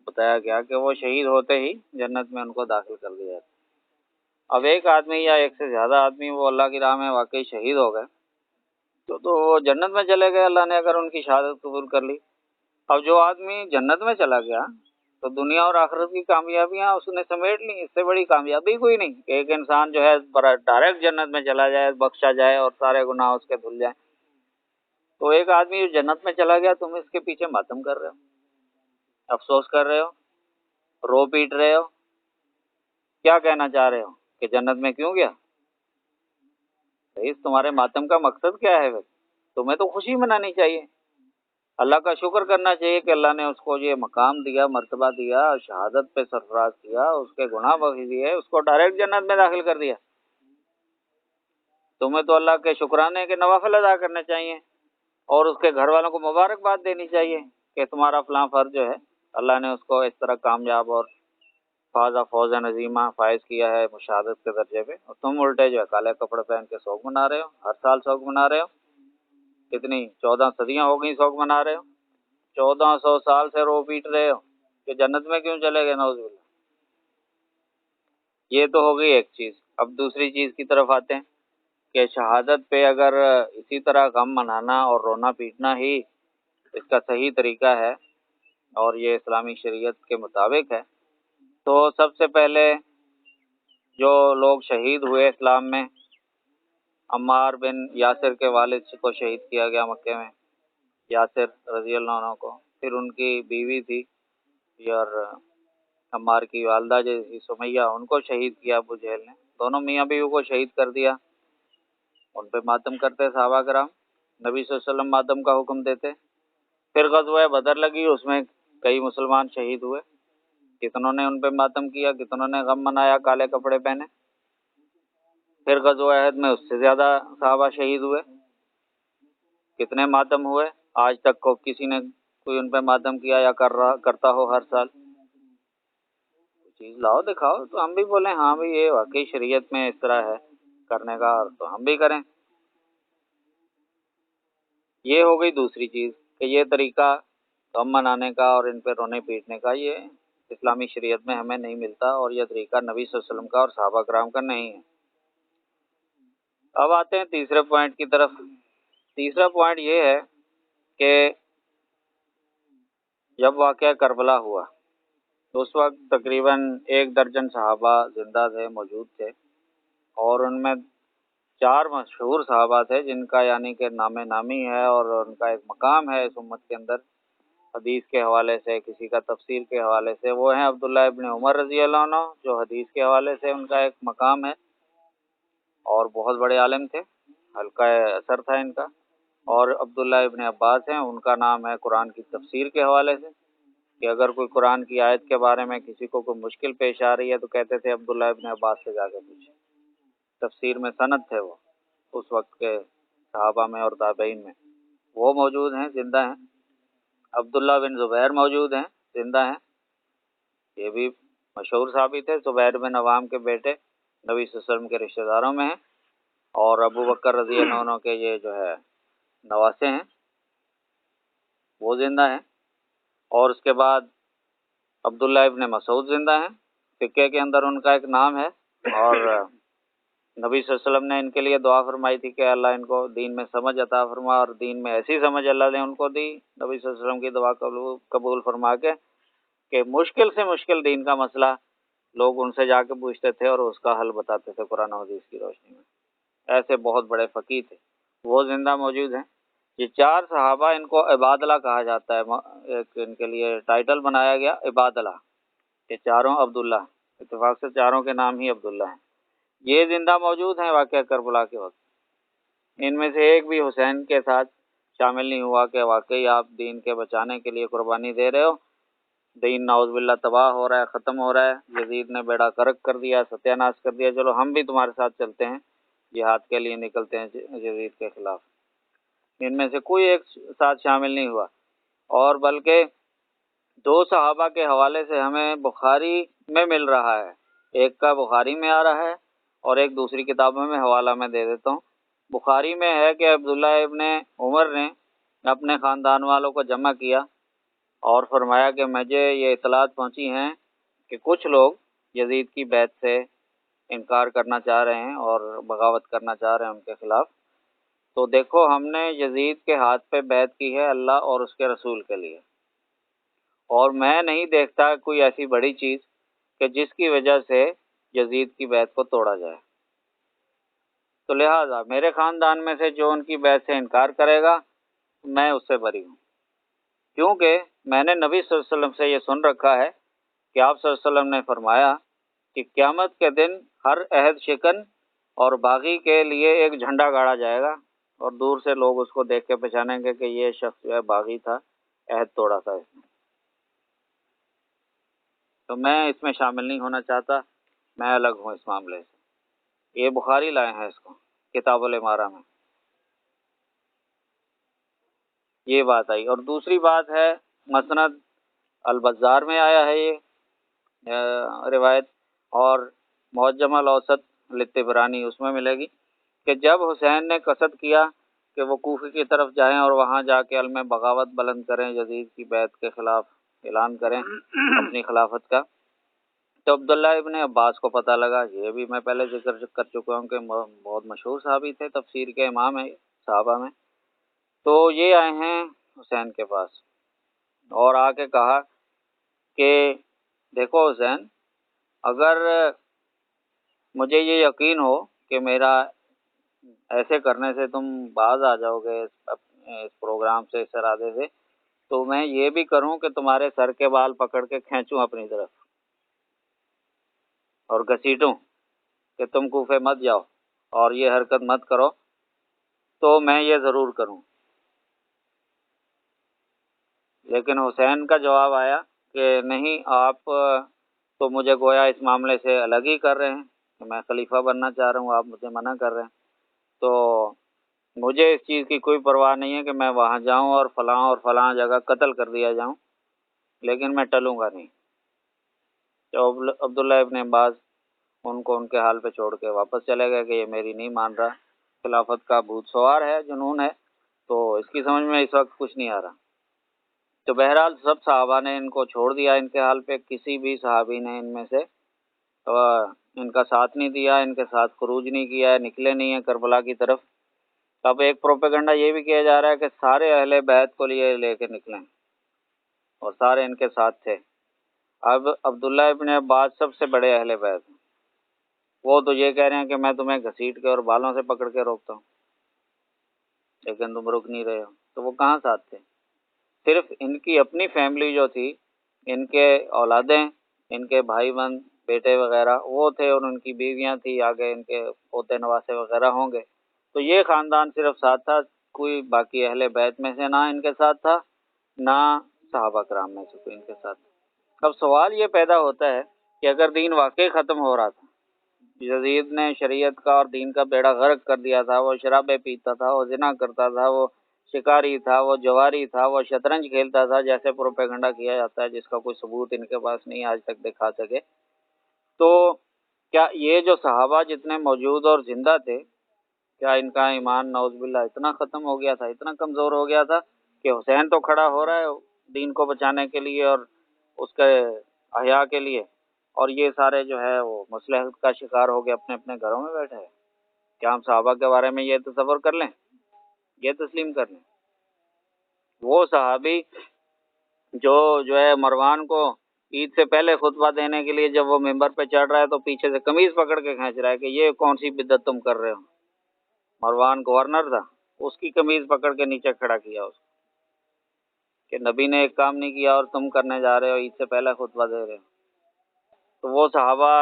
بتایا گیا کہ وہ شہید ہوتے ہی جنت میں ان کو داخل کر دیا جاتا۔ اب ایک آدمی یا ایک سے زیادہ آدمی وہ اللہ کی راہ میں واقعی شہید ہو گئے تو وہ جنت میں چلے گئے، اللہ نے اگر ان کی شہادت قبول کر لی۔ اب جو آدمی جنت میں چلا گیا تو دنیا اور آخرت کی کامیابیاں اس نے سمیٹ لی، اس سے بڑی کامیابی کوئی نہیں کہ ایک انسان جو ہے ڈائریکٹ جنت میں چلا جائے، بخشا جائے اور سارے گناہ اس کے دھل جائیں۔ تو ایک آدمی جو جنت میں چلا گیا، تم اس کے پیچھے ماتم کر رہے ہو، افسوس کر رہے ہو، رو پیٹ رہے ہو، کیا کہنا چاہ رہے ہو کہ جنت میں کیوں گیا؟ اس تمہارے ماتم کا مقصد کیا ہے؟ تمہیں تو خوشی منانی چاہیے، اللہ کا شکر کرنا چاہیے کہ اللہ نے اس کو یہ مقام دیا، مرتبہ دیا، شہادت پہ سرفراز کیا، اس کے گناہ بخش دیے، اس کو ڈائریکٹ جنت میں داخل کر دیا۔ تمہیں تو اللہ کے شکرانے کے نوافل ادا کرنے چاہیے اور اس کے گھر والوں کو مبارکباد دینی چاہیے کہ تمہارا فلاں فرض جو ہے اللہ نے اس کو اس طرح کامیاب اور فوز عظیمہ فائز کیا ہے مشاہدت کے درجے پہ، اور تم الٹے جو ہے کالے کپڑے پہن کے سوگ منا رہے ہو، ہر سال سوگ منا رہے ہو، کتنی 14 صدیاں ہو گئی سوگ منا رہے ہو، 1400 سال سے رو پیٹ رہے ہو کہ جنت میں کیوں چلے گئے، نعوذ باللہ۔ یہ تو ہو گئی ایک چیز۔ اب دوسری چیز کی طرف آتے ہیں کہ شہادت پہ اگر اسی طرح غم منانا اور رونا پیٹنا ہی اس کا صحیح طریقہ ہے اور یہ اسلامی شریعت کے مطابق ہے، تو سب سے پہلے جو لوگ شہید ہوئے اسلام میں، عمار بن یاسر کے والد کو شہید کیا گیا مکے میں، یاسر رضی اللہ عنہ کو، پھر ان کی بیوی تھی اور عمار کی والدہ جیسی سمیہ، ان کو شہید کیا ابو جہل نے، دونوں میاں بیوی کو شہید کر دیا، ان پہ ماتم کرتے صحابہ کرام، نبی صلی اللہ علیہ وسلم ماتم کا حکم دیتے۔ پھر غزوہ بدر لگی، اس میں کئی مسلمان شہید ہوئے، کتنوں نے ان پہ ماتم کیا، کتنوں نے غم منایا، کالے کپڑے پہنے۔ پھر غزوہ احد میں اس سے زیادہ صحابہ شہید ہوئے، کتنے ماتم ہوئے، آج تک کو کسی نے کوئی ان پہ ماتم کیا یا کرتا ہو ہر سال؟ چیز لاؤ دکھاؤ تو ہم بھی بولیں ہاں بھی یہ واقعی شریعت میں اس طرح ہے کرنے کا، اور تو ہم بھی کریں۔ یہ ہو گئی دوسری چیز کہ یہ طریقہ غم منانے کا اور ان پہ رونے پیٹنے کا یہ اسلامی شریعت میں ہمیں نہیں ملتا، اور یہ طریقہ نبی صلی اللہ علیہ وسلم کا اور صحابہ کرام کا نہیں ہے۔ اب آتے ہیں تیسرے پوائنٹ کی طرف۔ تیسرا پوائنٹ یہ ہے کہ جب واقعہ کربلا ہوا تو اس وقت تقریباً 1 درجن صحابہ زندہ تھے، موجود تھے، اور ان میں 4 مشہور صحابہ تھے جن کا یعنی کہ نام نامی ہے اور ان کا ایک مقام ہے اس امت کے اندر، حدیث کے حوالے سے، کسی کا تفسیر کے حوالے سے۔ وہ ہیں عبداللہ ابن عمر رضی اللہ عنہ، جو حدیث کے حوالے سے ان کا ایک مقام ہے اور بہت بڑے عالم تھے، حلقہ اثر تھا ان کا، اور عبداللہ ابن عباس ہیں، ان کا نام ہے قرآن کی تفسیر کے حوالے سے، کہ اگر کوئی قرآن کی آیت کے بارے میں کسی کو کوئی مشکل پیش آ رہی ہے تو کہتے تھے عبداللہ ابن عباس سے جا کے پوچھیں، تفسیر میں سند تھے وہ اس وقت کے صحابہ میں اور تابعین میں۔ وہ موجود ہیں، زندہ ہیں۔ عبداللہ بن زبیر موجود ہیں، زندہ ہیں، یہ بھی مشہور صحابی تھے، زبیر بن عوام کے بیٹے، نبی صلی اللہ علیہ وسلم کے رشتہ داروں میں ہیں۔ اور ابو بکر رضی اللہ عنہ کے یہ جو ہے نواسے ہیں وہ زندہ ہیں، اور اس کے بعد عبداللہ ابن مسعود زندہ ہیں، فقہ کے اندر ان کا ایک نام ہے، اور نبی صلی اللہ علیہ وسلم نے ان کے لیے دعا فرمائی تھی کہ اللہ ان کو دین میں سمجھ عطا فرما، اور دین میں ایسی سمجھ اللہ نے ان کو دی نبی صلی اللہ علیہ وسلم کی دعا قبول فرما کے کہ مشکل سے مشکل دین کا مسئلہ لوگ ان سے جا کے پوچھتے تھے اور اس کا حل بتاتے تھے قرآن و حدیث کی روشنی میں۔ ایسے بہت بڑے فقیہ تھے، وہ زندہ موجود ہیں۔ یہ 4 صحابہ، ان کو عبادلہ کہا جاتا ہے، ایک ان کے لیے ٹائٹل بنایا گیا عبادلہ، یہ چاروں عبداللہ، اتفاق سے چاروں کے نام ہی عبداللہ ہیں۔ یہ زندہ موجود ہیں واقعہ کربلا کے وقت۔ ان میں سے ایک بھی حسین کے ساتھ شامل نہیں ہوا کہ واقعی آپ دین کے بچانے کے لیے قربانی دے رہے ہو، دین نعوذ باللہ تباہ ہو رہا ہے، ختم ہو رہا ہے، یزید نے بیڑا غرق کر دیا، ستیہ ناش کر دیا، چلو ہم بھی تمہارے ساتھ چلتے ہیں، جہاد کے لیے نکلتے ہیں یزید کے خلاف۔ ان میں سے کوئی ایک ساتھ شامل نہیں ہوا، اور بلکہ 2 صحابہ کے حوالے سے ہمیں بخاری میں مل رہا ہے، ایک کا بخاری میں آ رہا ہے اور ایک دوسری کتابوں میں حوالہ میں دے دیتا ہوں۔ بخاری میں ہے کہ عبداللہ ابن عمر نے اپنے خاندان والوں کو جمع کیا اور فرمایا کہ مجھے یہ اطلاعات پہنچی ہیں کہ کچھ لوگ یزید کی بیعت سے انکار کرنا چاہ رہے ہیں اور بغاوت کرنا چاہ رہے ہیں ان کے خلاف، تو دیکھو ہم نے یزید کے ہاتھ پہ بیعت کی ہے اللہ اور اس کے رسول کے لیے، اور میں نہیں دیکھتا کوئی ایسی بڑی چیز کہ جس کی وجہ سے یزید کی بیعت کو توڑا جائے، تو لہٰذا میرے خاندان میں سے جو ان کی بیعت سے انکار کرے گا میں اس سے بری ہوں، کیونکہ میں نے نبی صلی اللہ علیہ وسلم سے یہ سن رکھا ہے کہ آپ صلی اللہ علیہ وسلم نے فرمایا کہ قیامت کے دن ہر عہد شکن اور باغی کے لیے ایک جھنڈا گاڑا جائے گا، اور دور سے لوگ اس کو دیکھ کے پہچانیں گے کہ یہ شخص جو ہے باغی تھا، عہد توڑا تھا اس نے۔ تو میں اس میں شامل نہیں ہونا چاہتا، میں الگ ہوں اس معاملے سے۔ یہ بخاری لائے ہیں اس کو کتاب الامارہ میں، یہ بات آئی۔ اور دوسری بات ہے مسند البزار میں آیا ہے یہ روایت، اور معجم الاوسط للطبرانی اس میں ملے گی کہ جب حسین نے قصد کیا کہ وہ کوفے کی طرف جائیں اور وہاں جا کے علم بغاوت بلند کریں، یزید کی بیعت کے خلاف اعلان کریں اپنی خلافت کا، تو عبداللہ ابن عباس کو پتہ لگا، یہ بھی میں پہلے ذکر کر چکا ہوں کہ بہت مشہور صحابی تھے، تفسیر کے امام ہیں صحابہ میں، تو یہ آئے ہیں حسین کے پاس اور آ کے کہا کہ دیکھو حسین، اگر مجھے یہ یقین ہو کہ میرا ایسے کرنے سے تم باز آ جاؤ گے اس پروگرام سے، اس ارادے سے، تو میں یہ بھی کروں کہ تمہارے سر کے بال پکڑ کے کھینچوں اپنی طرف اور گھسیٹوں کہ تم کوفے مت جاؤ اور یہ حرکت مت کرو، تو میں یہ ضرور کروں۔ لیکن حسین کا جواب آیا کہ نہیں، آپ تو مجھے گویا اس معاملے سے الگ ہی کر رہے ہیں کہ میں خلیفہ بننا چاہ رہا ہوں، آپ مجھے منع کر رہے ہیں، تو مجھے اس چیز کی کوئی پرواہ نہیں ہے کہ میں وہاں جاؤں اور فلاں جگہ قتل کر دیا جاؤں، لیکن میں ٹلوں گا نہیں۔ تو عبداللہ ابن عباس ان کو ان کے حال پہ چھوڑ کے واپس چلے گئے کہ یہ میری نہیں مان رہا، خلافت کا بھوت سوار ہے، جنون ہے، تو اس کی سمجھ میں اس وقت کچھ نہیں آ رہا۔ تو بہرحال سب صحابہ نے ان کو چھوڑ دیا ان کے حال پہ، کسی بھی صحابی نے ان میں سے ان کا ساتھ نہیں دیا، ان کے ساتھ خروج نہیں کیا ہے، نکلے نہیں ہیں کربلا کی طرف۔ اب ایک پروپیگنڈا یہ بھی کیا جا رہا ہے کہ سارے اہل بیت کو لے کے نکلیں اور سارے ان کے ساتھ تھے۔ اب عبداللہ ابن عباس سب سے بڑے اہل بیت ہیں، وہ تو یہ کہہ رہے ہیں کہ میں تمہیں گھسیٹ کے اور بالوں سے پکڑ کے روکتا ہوں، لیکن تم رک نہیں رہے ہو، تو وہ کہاں ساتھ تھے؟ صرف ان کی اپنی فیملی جو تھی، ان کے اولادیں، ان کے بھائی بہن، بیٹے وغیرہ وہ تھے، اور ان کی بیویاں تھیں، آگے ان کے پوتے نواسے وغیرہ ہوں گے، تو یہ خاندان صرف ساتھ تھا، کوئی باقی اہل بیت میں سے نہ ان کے ساتھ تھا، نہ صحابہ کرام میں سے کوئی ان کے ساتھ۔ اب سوال یہ پیدا ہوتا ہے کہ اگر دین واقعی ختم ہو رہا تھا، یزید نے شریعت کا اور دین کا بیڑا غرق کر دیا تھا، وہ شرابیں پیتا تھا، وہ زنا کرتا تھا، وہ شکاری تھا، وہ جواری تھا، وہ شطرنج کھیلتا تھا، جیسے پروپیگنڈا کیا جاتا ہے جس کا کوئی ثبوت ان کے پاس نہیں آج تک دکھا سکے، تو کیا یہ جو صحابہ جتنے موجود اور زندہ تھے، کیا ان کا ایمان نعوذ باللہ اتنا ختم ہو گیا تھا، اتنا کمزور ہو گیا تھا کہ حسین تو کھڑا ہو رہا ہے دین کو بچانے کے لیے اور اس کے احیاء کے لیے، اور یہ سارے جو ہے وہ مصلحت کا شکار ہو کے اپنے اپنے گھروں میں بیٹھے ہیں۔ کیا ہم صحابہ کے بارے میں یہ تصور کر لیں، یہ تسلیم کر لیں؟ وہ صحابی جو ہے مروان کو عید سے پہلے خطبہ دینے کے لیے جب وہ ممبر پہ چڑھ رہا ہے تو پیچھے سے قمیض پکڑ کے کھینچ رہا ہے کہ یہ کون سی بدعت تم کر رہے ہو۔ مروان گورنر تھا، اس کی قمیض پکڑ کے نیچے کھڑا کیا اس کو کہ نبی نے ایک کام نہیں کیا اور تم کرنے جا رہے ہو، عید سے پہلے خطبہ دے رہے ہو۔ تو وہ صحابہ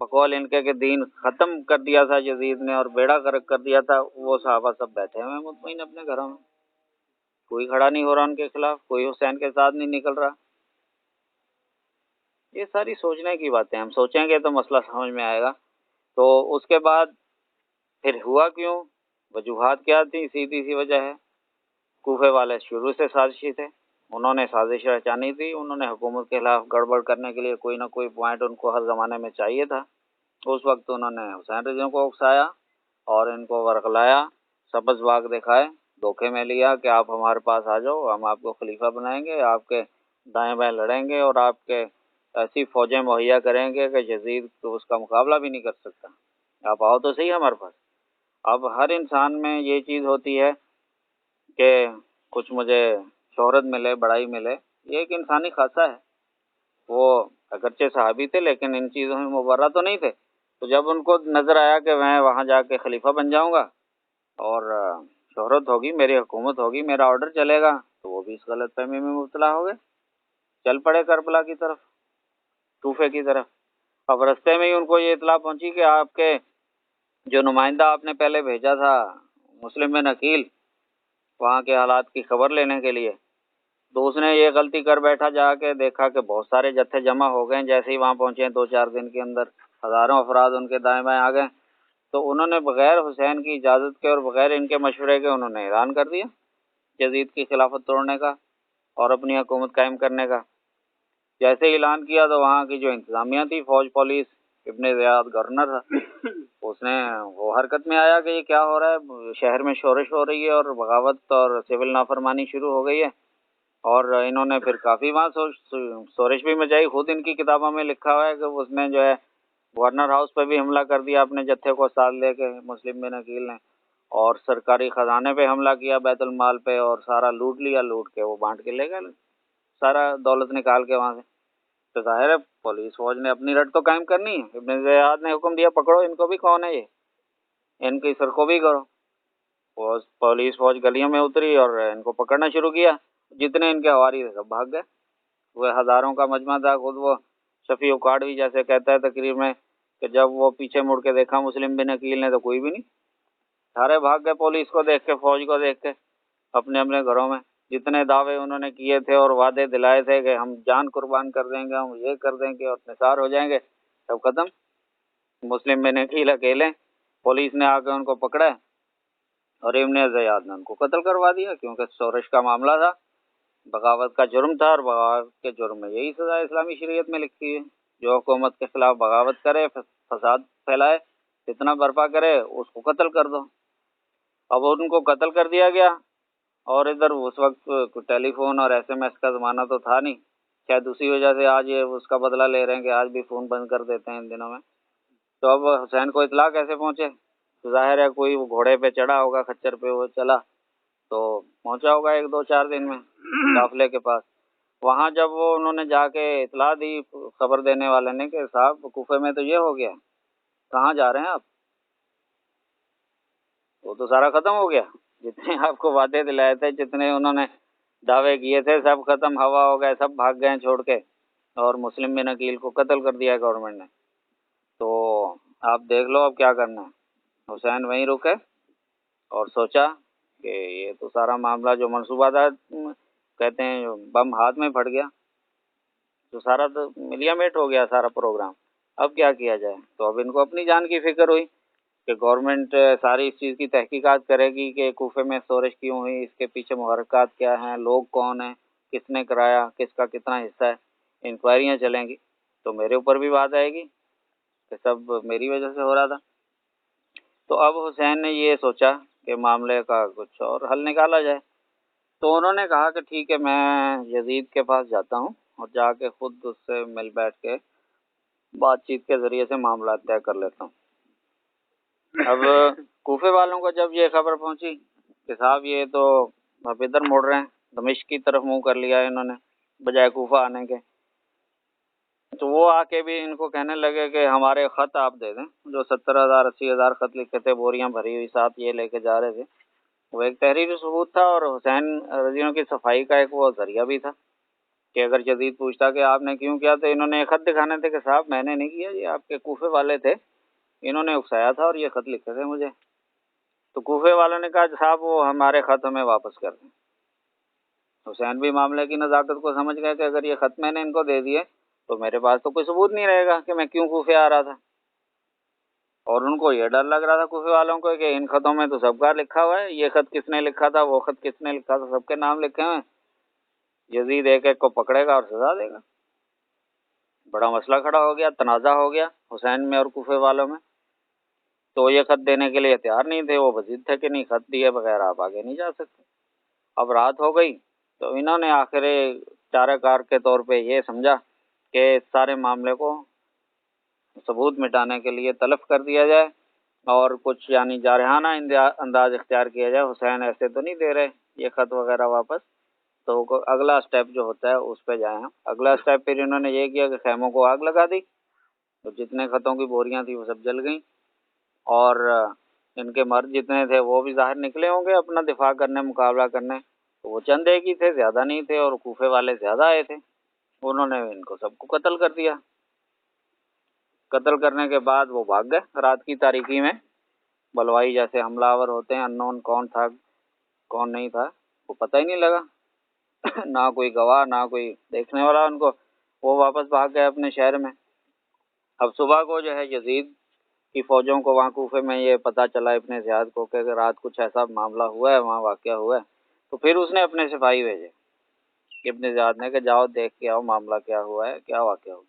بقول ان کے کہ دین ختم کر دیا تھا یزید نے اور بیڑا غرق کر دیا تھا، وہ صحابہ سب بیٹھے ہوئے مطمئن اپنے گھروں میں، کوئی کھڑا نہیں ہو رہا ان کے خلاف، کوئی حسین کے ساتھ نہیں نکل رہا۔ یہ ساری سوچنے کی باتیں، ہم سوچیں گے تو مسئلہ سمجھ میں آئے گا۔ تو اس کے بعد پھر ہوا کیوں، وجوہات کیا تھی؟ سیدھی سی وجہ ہے، کوفے والے شروع سے سازشی تھے، انہوں نے سازش رچانی تھی، انہوں نے حکومت کے خلاف گڑبڑ کرنے کے لیے کوئی نہ کوئی پوائنٹ ان کو ہر زمانے میں چاہیے تھا۔ اس وقت انہوں نے حسین رضا کو اکسایا اور ان کو ورغلایا، سبز باغ دکھائے، دھوکے میں لیا کہ آپ ہمارے پاس آ جاؤ، ہم آپ کو خلیفہ بنائیں گے، آپ کے دائیں بائیں لڑیں گے اور آپ کے ایسی فوجیں مہیا کریں گے کہ یزید تو اس کا مقابلہ بھی نہیں کر سکتا، آپ آؤ تو صحیح ہمارے پاس۔ اب ہر انسان میں یہ چیز ہوتی ہے کہ کچھ مجھے شہرت ملے، بڑائی ملے، یہ ایک انسانی خاصہ ہے۔ وہ اگرچہ صحابی تھے لیکن ان چیزوں میں مبرہ تو نہیں تھے، تو جب ان کو نظر آیا کہ میں وہاں جا کے خلیفہ بن جاؤں گا اور شہرت ہوگی، میری حکومت ہوگی، میرا آرڈر چلے گا، تو وہ بھی اس غلط فہمی میں مبتلا ہو گئے، چل پڑے کربلا کی طرف، کوفے کی طرف۔ اب رستے میں ہی ان کو یہ اطلاع پہنچی کہ آپ کے جو نمائندہ آپ نے پہلے بھیجا تھا مسلم بن عقیل وہاں کے حالات کی خبر لینے کے لیے، تو اس نے یہ غلطی کر بیٹھا، جا کے دیکھا کہ بہت سارے جتھے جمع ہو گئے، جیسے ہی وہاں پہنچے 2-4 دن کے اندر ہزاروں افراد ان کے دائیں بائیں آ گئے، تو انہوں نے بغیر حسین کی اجازت کے اور بغیر ان کے مشورے کے انہوں نے اعلان کر دیا یزید کی خلافت توڑنے کا اور اپنی حکومت قائم کرنے کا۔ جیسے ہی اعلان کیا تو وہاں کی جو انتظامیہ تھی، فوج پولیس، ابن زیاد گورنر تھا، اس نے وہ حرکت میں آیا کہ یہ کیا ہو رہا ہے، شہر میں شورش ہو رہی ہے اور بغاوت اور سول نافرمانی شروع ہو گئی ہے، اور انہوں نے پھر کافی وہاں شورش بھی مچائی، خود ان کی کتابوں میں لکھا ہوا ہے کہ اس نے جو ہے گورنر ہاؤس پہ بھی حملہ کر دیا اپنے جتھے کو ساتھ لے کے مسلم بن عقیل نے، اور سرکاری خزانے پہ حملہ کیا، بیت المال پہ، اور سارا لوٹ لیا، لوٹ کے وہ بانٹ کے لے گئے سارا دولت نکال کے وہاں سے۔ تو ظاہر ہے پولیس فوج نے اپنی رٹ تو قائم کرنی ہے، ابن زیاد نے حکم دیا پکڑو ان کو بھی، کون ہے یہ، ان کی سرکوبی کرو۔ پولیس فوج گلیوں میں اتری اور ان کو پکڑنا شروع کیا، جتنے ان کے حواری تھے سب بھاگ گئے، وہ ہزاروں کا مجمع تھا۔ خود وہ شفیع اکاڑوی جیسے کہتا ہے تقریر میں کہ جب وہ پیچھے مڑ کے دیکھا مسلم بن عقیل نے تو کوئی بھی نہیں، سارے بھاگ گئے پولیس کو دیکھ کے، فوج کو دیکھ کے، اپنے اپنے گھروں میں۔ جتنے دعوے انہوں نے کیے تھے اور وعدے دلائے تھے کہ ہم جان قربان کر دیں گے، ہم یہ کر دیں گے اور نثار ہو جائیں گے، سب ختم۔ مسلم بن عقیل اکیلے، پولیس نے آ کے ان کو پکڑا اور ابن زیاد نے ان کو قتل کروا دیا، کیونکہ شورش کا معاملہ تھا، بغاوت کا جرم تھا، اور بغاوت کے جرم میں یہی سزا اسلامی شریعت میں لکھی ہے، جو حکومت کے خلاف بغاوت کرے، فساد پھیلائے، فتنہ برپا کرے، اس کو قتل کر دو۔ اب ان کو قتل کر دیا گیا، اور ادھر اس وقت ٹیلی فون اور ایس ایم ایس کا زمانہ تو تھا نہیں، شاید اسی وجہ سے آج یہ اس کا بدلہ لے رہے ہیں کہ آج بھی فون بند کر دیتے ہیں ان دنوں میں۔ تو اب حسین کو اطلاع کیسے پہنچے؟ تو ظاہر ہے کوئی وہ گھوڑے پہ چڑھا ہوگا، خچر پہ وہ چلا تو پہنچا ہوگا 1-2-4 دن میں قافلے کے پاس۔ وہاں جب وہ انہوں نے جا کے اطلاع دی خبر دینے والے نے کہ صاحب کوفے میں تو یہ ہو گیا، کہاں جا رہے ہیں آپ؟ وہ تو سارا ختم ہو گیا، جتنے آپ کو وعدے دلائے تھے، جتنے انہوں نے دعوے کیے تھے، سب ختم، ہوا ہو گئے، سب بھاگ گئے چھوڑ کے، اور مسلم بن عقیل کو قتل کر دیا گورنمنٹ نے۔ تو آپ دیکھ لو اب کیا کرنا ہے۔ حسین وہیں رکے اور سوچا کہ یہ تو سارا معاملہ جو منصوبہ تھا، کہتے ہیں بم ہاتھ میں پھٹ گیا، تو سارا تو ملیا میٹ ہو گیا سارا پروگرام، اب کیا کیا جائے؟ تو اب ان کو اپنی جان کی فکر ہوئی کہ گورنمنٹ ساری اس چیز کی تحقیقات کرے گی کہ کوفے میں شورش کیوں ہوئی، اس کے پیچھے محرکات کیا ہیں، لوگ کون ہیں، کس نے کرایا، کس کا کتنا حصہ ہے، انکوائریاں چلیں گی، تو میرے اوپر بھی بات آئے گی کہ سب میری وجہ سے ہو رہا تھا۔ تو اب حسین نے یہ سوچا کہ معاملے کا کچھ اور حل نکالا جائے، تو انہوں نے کہا کہ ٹھیک ہے، میں یزید کے پاس جاتا ہوں اور جا کے خود اس سے مل بیٹھ کے بات چیت کے ذریعے سے معاملات طے کر لیتا ہوں۔ اب کوفے والوں کو جب یہ خبر پہنچی کہ صاحب یہ تو اب ادھر مڑ رہے ہیں، دمشق کی طرف منہ کر لیا انہوں نے بجائے کوفہ آنے کے، تو وہ آ کے بھی ان کو کہنے لگے کہ ہمارے خط آپ دے دیں، جو 70,000 80,000 خط لکھے تھے، بوریاں بھری ہوئی ساتھ یہ لے کے جا رہے تھے، وہ ایک تحریری ثبوت تھا اور حسین رضی اللہ عنہ کی صفائی کا ایک وہ ذریعہ بھی تھا کہ اگر یزید پوچھتا کہ آپ نے کیوں کیا، تو انہوں نے ایک خط دکھانے تھے کہ صاحب میں نے نہیں کیا، یہ آپ کے کوفے والے تھے، انہوں نے اکسایا تھا اور یہ خط لکھے تھے مجھے۔ تو کوفے والوں نے کہا صاحب وہ ہمارے خط ہمیں واپس کر دیں۔ حسین بھی معاملے کی نزاکت کو سمجھ گئے کہ اگر یہ خط میں نے ان کو دے دیے تو میرے پاس تو کوئی ثبوت نہیں رہے گا کہ میں کیوں کوفے آ رہا تھا، اور ان کو یہ ڈر لگ رہا تھا کوفے والوں کو کہ ان خطوں میں تو سب کا لکھا ہوا ہے، یہ خط کس نے لکھا تھا، وہ خط کس نے لکھا تھا، سب کے نام لکھے ہوئے ہیں، یزید ایک ایک کو پکڑے گا اور سزا دے گا۔ بڑا مسئلہ کھڑا ہو گیا، تنازع ہو گیا حسین میں اور کوفے والوں میں، تو یہ خط دینے کے لیے تیار نہیں تھے، وہ بضد تھے کہ نہیں خط دیے بغیر آپ آگے نہیں جا سکتے۔ اب رات ہو گئی تو انہوں نے آخر چارہ کار کے طور پہ یہ سمجھا کہ سارے معاملے کو ثبوت مٹانے کے لیے تلف کر دیا جائے اور کچھ یعنی جارحانہ انداز اختیار کیا جائے، حسین ایسے تو نہیں دے رہے یہ خط وغیرہ واپس، تو اگلا سٹیپ جو ہوتا ہے اس پہ جائیں ہم۔ اگلا سٹیپ پھر انہوں نے یہ کیا کہ خیموں کو آگ لگا دی، تو جتنے خطوں کی بوریاں تھیں وہ سب جل گئیں، اور ان کے مرد جتنے تھے وہ بھی ظاہر نکلے ہوں گے اپنا دفاع کرنے، مقابلہ کرنے، تو وہ چند ایک ہی تھے، زیادہ نہیں تھے، اور کوفے والے زیادہ آئے تھے، انہوں نے ان کو سب کو قتل کر دیا۔ قتل کرنے کے بعد وہ بھاگ گئے رات کی تاریکی میں، بلوائی جیسے حملہ آور ہوتے ہیں، انون کون تھا کون نہیں تھا وہ پتہ ہی نہیں لگا، نہ کوئی گواہ نہ کوئی دیکھنے والا ان کو، وہ واپس بھاگ گئے اپنے شہر میں۔ اب صبح کو جو ہے یزید کی فوجوں کو وہاں کوفے میں یہ پتہ چلا ابن زیاد کو کہ رات کچھ ایسا معاملہ ہوا ہے، وہاں واقعہ ہوا ہے، تو پھر اس نے اپنے سپاہی بھیجے ابن زیاد نے کہ جاؤ دیکھ کے آؤ معاملہ کیا ہوا ہے، کیا واقعہ ہوا۔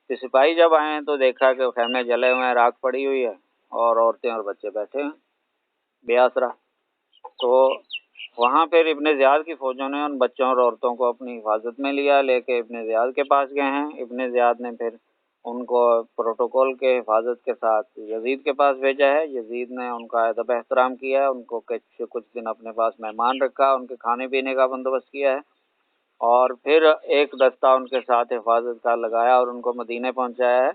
تو سپاہی جب آئے ہیں تو دیکھا کہ خیمے جلے ہوئے ہیں، راکھ پڑی ہوئی ہے، اور عورتیں اور بچے بیٹھے ہیں بے آسرا۔ تو وہاں پھر ابن زیاد کی فوجوں نے ان بچوں اور عورتوں کو اپنی حفاظت میں لیا، لے کے ابن زیاد کے پاس گئے ہیں۔ ابن زیاد نے پھر ان کو پروٹوکول کے حفاظت کے ساتھ یزید کے پاس بھیجا ہے، یزید نے ان کا ادب احترام کیا ہے، ان کو کچھ دن اپنے پاس مہمان رکھا، ان کے کھانے پینے کا بندوبست کیا ہے، اور پھر ایک دستہ ان کے ساتھ حفاظت کا لگایا اور ان کو مدینے پہنچایا ہے،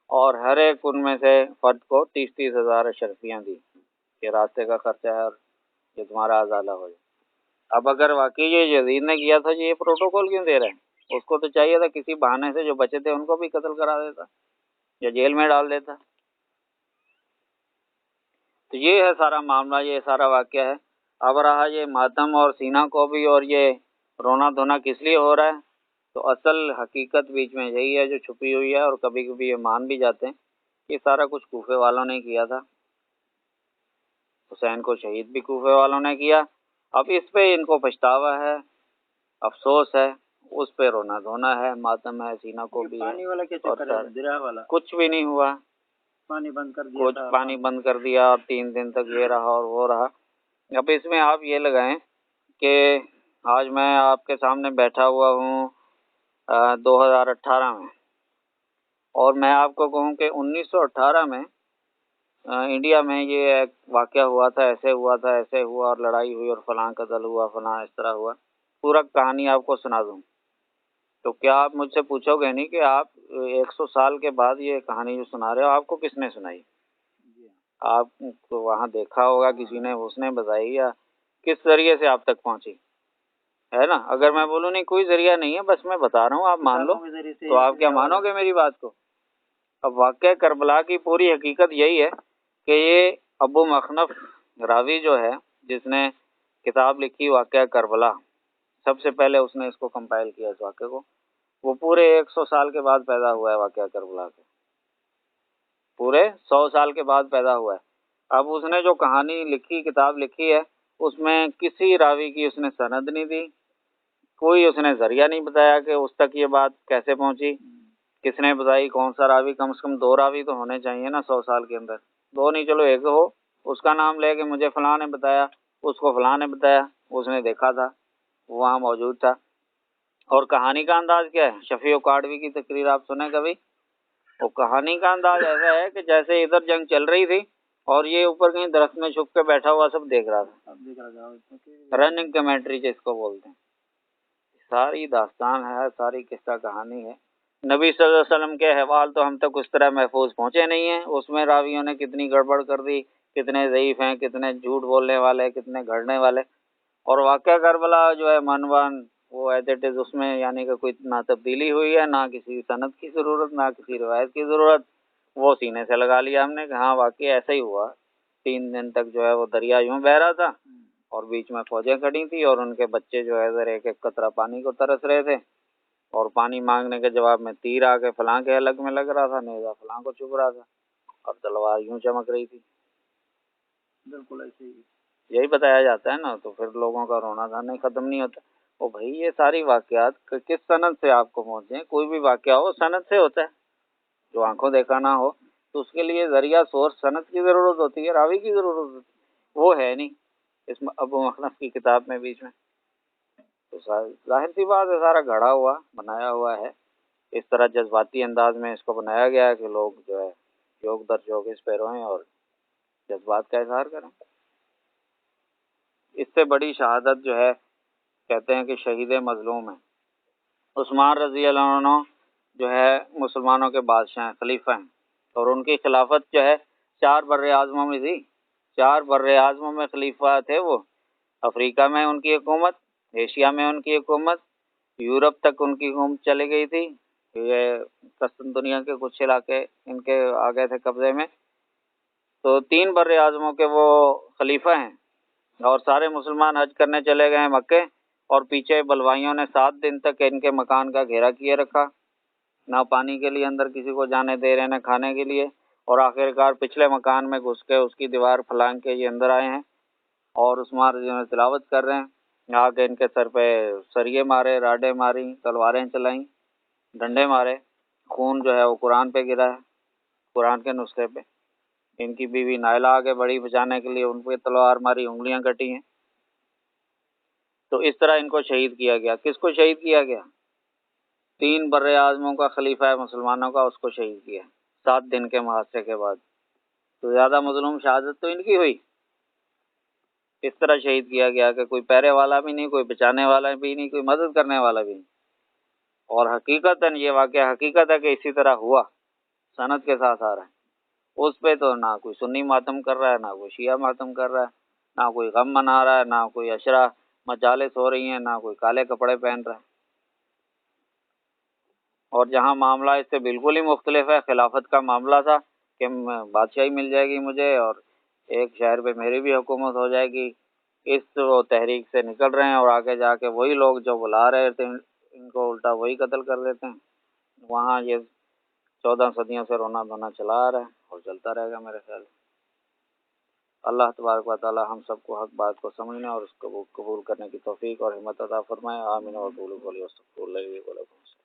اور ہر ایک ان میں سے فرد کو 30 ہزار اشرفیاں دی کہ راستے کا خرچہ ہے اور یہ تمہارا ازالہ ہو جائے۔ اب اگر واقعی یہ یزید نے کیا تھا، یہ پروٹوکول کیوں دے رہے ہیں؟ اس کو تو چاہیے تھا کسی بہانے سے جو بچے تھے ان کو بھی قتل کرا دیتا یا جیل میں ڈال دیتا۔ تو یہ ہے سارا معاملہ، یہ سارا واقعہ ہے۔ اب رہا یہ ماتم اور سینہ کو بھی اور یہ رونا دھونا کس لیے ہو رہا ہے، تو اصل حقیقت بیچ میں یہی ہے جو چھپی ہوئی ہے، اور کبھی کبھی یہ مان بھی جاتے ہیں کہ سارا کچھ کوفے والوں نے کیا تھا، حسین کو شہید بھی کوفے والوں نے کیا۔ اب اس پہ ان کو پچھتاوا ہے، افسوس ہے، اس پہ رونا دھونا ہے، ماتم ہے، سینہ کو بھی پانی والا کیا اور چکر ہے، دریا والا کچھ بھی نہیں ہوا، پانی بند کر دیا کچھ تھا، پانی بند کر دیا اور 3 دن تک یہ رہا اور وہ رہا۔ اب اس میں آپ یہ لگائیں کہ آج میں آپ کے سامنے بیٹھا ہوا ہوں 2018 میں، اور میں آپ کو کہوں کہ 1918 میں انڈیا میں یہ ایک واقعہ ہوا تھا، ایسے ہوا تھا، ایسے ہوا، اور لڑائی ہوئی اور فلاں قتل ہوا، فلاں اس طرح ہوا، پورا کہانی آپ کو سنا دوں تو کیا آپ مجھ سے پوچھو گے نہیں کہ آپ 100 سال کے بعد یہ کہانی جو سنا رہے ہو آپ کو کس نے سنائی؟ آپ کو وہاں دیکھا ہوگا کسی نے، اس نے بتائی، یا کس ذریعے سے آپ تک پہنچی ہے نا؟ اگر میں بولوں نہیں کوئی ذریعہ نہیں ہے، بس میں بتا رہا ہوں آپ مان لو، تو آپ کیا مانو گے میری بات کو؟ اب واقعہ کربلا کی پوری حقیقت یہی ہے کہ یہ ابو مخنف راوی جو ہے، جس نے کتاب لکھی واقعہ کربلا، سب سے پہلے اس نے اس کو کمپائل کیا اس واقعے کو، وہ پورے 100 سال کے بعد پیدا ہوا ہے واقعہ کربلا کے، پورے 100 سال کے بعد پیدا ہوا ہے۔ اب اس نے جو کہانی لکھی، کتاب لکھی ہے، اس میں کسی راوی کی اس نے سند نہیں دی، کوئی اس نے ذریعہ نہیں بتایا کہ اس تک یہ بات کیسے پہنچی، کس نے بتائی، کون سا راوی، کم سے کم 2 راوی تو ہونے چاہیے نا 100 سال کے اندر، 2 نہیں چلو 1 ہو، اس کا نام لے کے مجھے فلاں نے بتایا، اس کو فلاں نے بتایا، اس نے دیکھا تھا، وہاں موجود تھا۔ اور کہانی کا انداز کیا ہے؟ شفیع کاڑوی کی تقریر آپ سنیں کبھی؟ وہ کہانی کا انداز ایسا ہے کہ جیسے ادھر جنگ چل رہی تھی اور یہ اوپر کہیں درخت میں چھپ کے بیٹھا ہوا سب دیکھ رہا تھا۔ رننگ کمنٹری جس کو بولتے ہیں، ساری داستان ہے، ساری قصہ کہانی ہے۔ نبی صلی اللہ علیہ وسلم کے احوال تو ہم تک اس طرح محفوظ پہنچے نہیں ہیں، اس میں راویوں نے کتنی گڑبڑ کر دی، کتنے ضعیف ہیں، کتنے جھوٹ بولنے والے، کتنے گھڑنے والے۔ اور واقعہ کربلا جو ہے منوان وہ ایز اٹ از، اس میں یعنی کہ کوئی نہ تبدیلی ہوئی ہے، نہ کسی سند کی ضرورت، نہ کسی روایت کی ضرورت، وہ سینے سے لگا لیا ہم نے کہ ہاں واقعی ایسا ہی ہوا۔ 3 دن تک جو ہے وہ دریا یوں بہہ رہا تھا اور بیچ میں فوجیں کھڑی تھیں اور ان کے بچے جو ہے ذرا ایک ایک قطرہ پانی کو ترس رہے تھے، اور پانی مانگنے کے جواب میں تیر آ کے فلاں کے حلق میں لگ رہا تھا، نیزہ فلاں کو چبھ رہا تھا، اور تلوار یوں چمک رہی تھی۔ بالکل ایسے ہی یہی بتایا جاتا ہے نا، تو پھر لوگوں کا رونا دھانا ختم نہیں ہوتا۔ او بھائی یہ ساری واقعات کس سند سے آپ کو پہنچے ہیں؟ کوئی بھی واقعہ ہو سند سے ہوتا ہے، جو آنکھوں دیکھا نہ ہو تو اس کے لیے ذریعہ سورس سند کی ضرورت ہوتی ہے، راوی کی ضرورت ہوتی ہے، وہ ہے نہیں اس میں ابو مخنف کی کتاب میں بیچ میں۔ تو ظاہر سی بات ہے سارا گھڑا ہوا بنایا ہوا ہے، اس طرح جذباتی انداز میں اس کو بنایا گیا ہے کہ لوگ جو ہے جوگ در جوگ اس پہ روئیں اور جذبات کا اظہار کریں۔ اس سے بڑی شہادت جو ہے کہتے ہیں کہ شہید مظلوم ہے۔ عثمان رضی اللہ عنہ جو ہے مسلمانوں کے بادشاہ ہیں، خلیفہ ہیں، اور ان کی خلافت جو ہے 4 بر اعظموں میں تھی، 4 بر اعظموں میں خلیفہ تھے وہ۔ افریقہ میں ان کی حکومت، ایشیا میں ان کی حکومت، یورپ تک ان کی حکومت چلی گئی تھی، یہ قسطن دنیا کے کچھ علاقے ان کے آ گئے تھے قبضے میں۔ تو 3 بر اعظموں کے وہ خلیفہ ہیں، اور سارے مسلمان حج کرنے چلے گئے مکے، اور پیچھے بلوائیوں نے 7 دن تک ان کے مکان کا گھیرا کیے رکھا، نہ پانی کے لیے اندر کسی کو جانے دے رہے، نہ کھانے کے لیے، اور آخر کار پچھلے مکان میں گھس کے اس کی دیوار پھلانگ کے یہ اندر آئے ہیں، اور عثمان رضی اللہ عنہ تلاوت کر رہے ہیں۔ آ کے ان کے سر پہ سریے مارے، راڈیں ماری، تلواریں چلائیں، ڈنڈے مارے، خون جو ہے وہ قرآن پہ گرا ہے، قرآن کے نسخے پہ۔ ان کی بیوی نائلہ آگے بڑی بچانے کے لیے، ان پہ تلوار ماری، انگلیاں کٹی ہیں۔ تو اس طرح ان کو شہید کیا گیا۔ کس کو شہید کیا گیا؟ 3 بر اعظموں کا خلیفہ ہے مسلمانوں کا، اس کو شہید کیا 7 دن کے محاصرے کے بعد۔ تو زیادہ مظلوم شہادت تو ان کی ہوئی۔ اس طرح شہید کیا گیا کہ کوئی پیرے والا بھی نہیں، کوئی بچانے والا بھی نہیں، کوئی مدد کرنے والا بھی نہیں۔ اور حقیقتاً یہ واقعہ حقیقت ہے کہ اسی طرح ہوا، سند کے ساتھ آ رہا ہے۔ اس پہ تو نہ کوئی سنی ماتم کر رہا ہے، نہ کوئی شیعہ ماتم کر رہا ہے، نہ کوئی غم منا رہا ہے، نہ کوئی عشرہ مجالس ہو رہی ہیں، نہ کوئی کالے کپڑے پہن رہا ہے۔ اور جہاں معاملہ اس سے بالکل ہی مختلف ہے، خلافت کا معاملہ تھا کہ بادشاہی مل جائے گی مجھے اور ایک شہر پہ میری بھی حکومت ہو جائے گی، اس وہ تحریک سے نکل رہے ہیں، اور آگے جا کے وہی لوگ جو بلا رہے تھے ان کو الٹا وہی قتل کر دیتے ہیں۔ وہاں یہ 14 صدیوں سے رونا دھونا چلا آ رہا ہے اور چلتا رہے گا میرے خیال میں۔ اللہ تبارک و تعالی ہم سب کو حق بات کو سمجھنے اور اس کو قبول کرنے کی توفیق اور ہمت عطا فرمائے۔ آمین و قول قولی واستغفر اللہ لی و لکم۔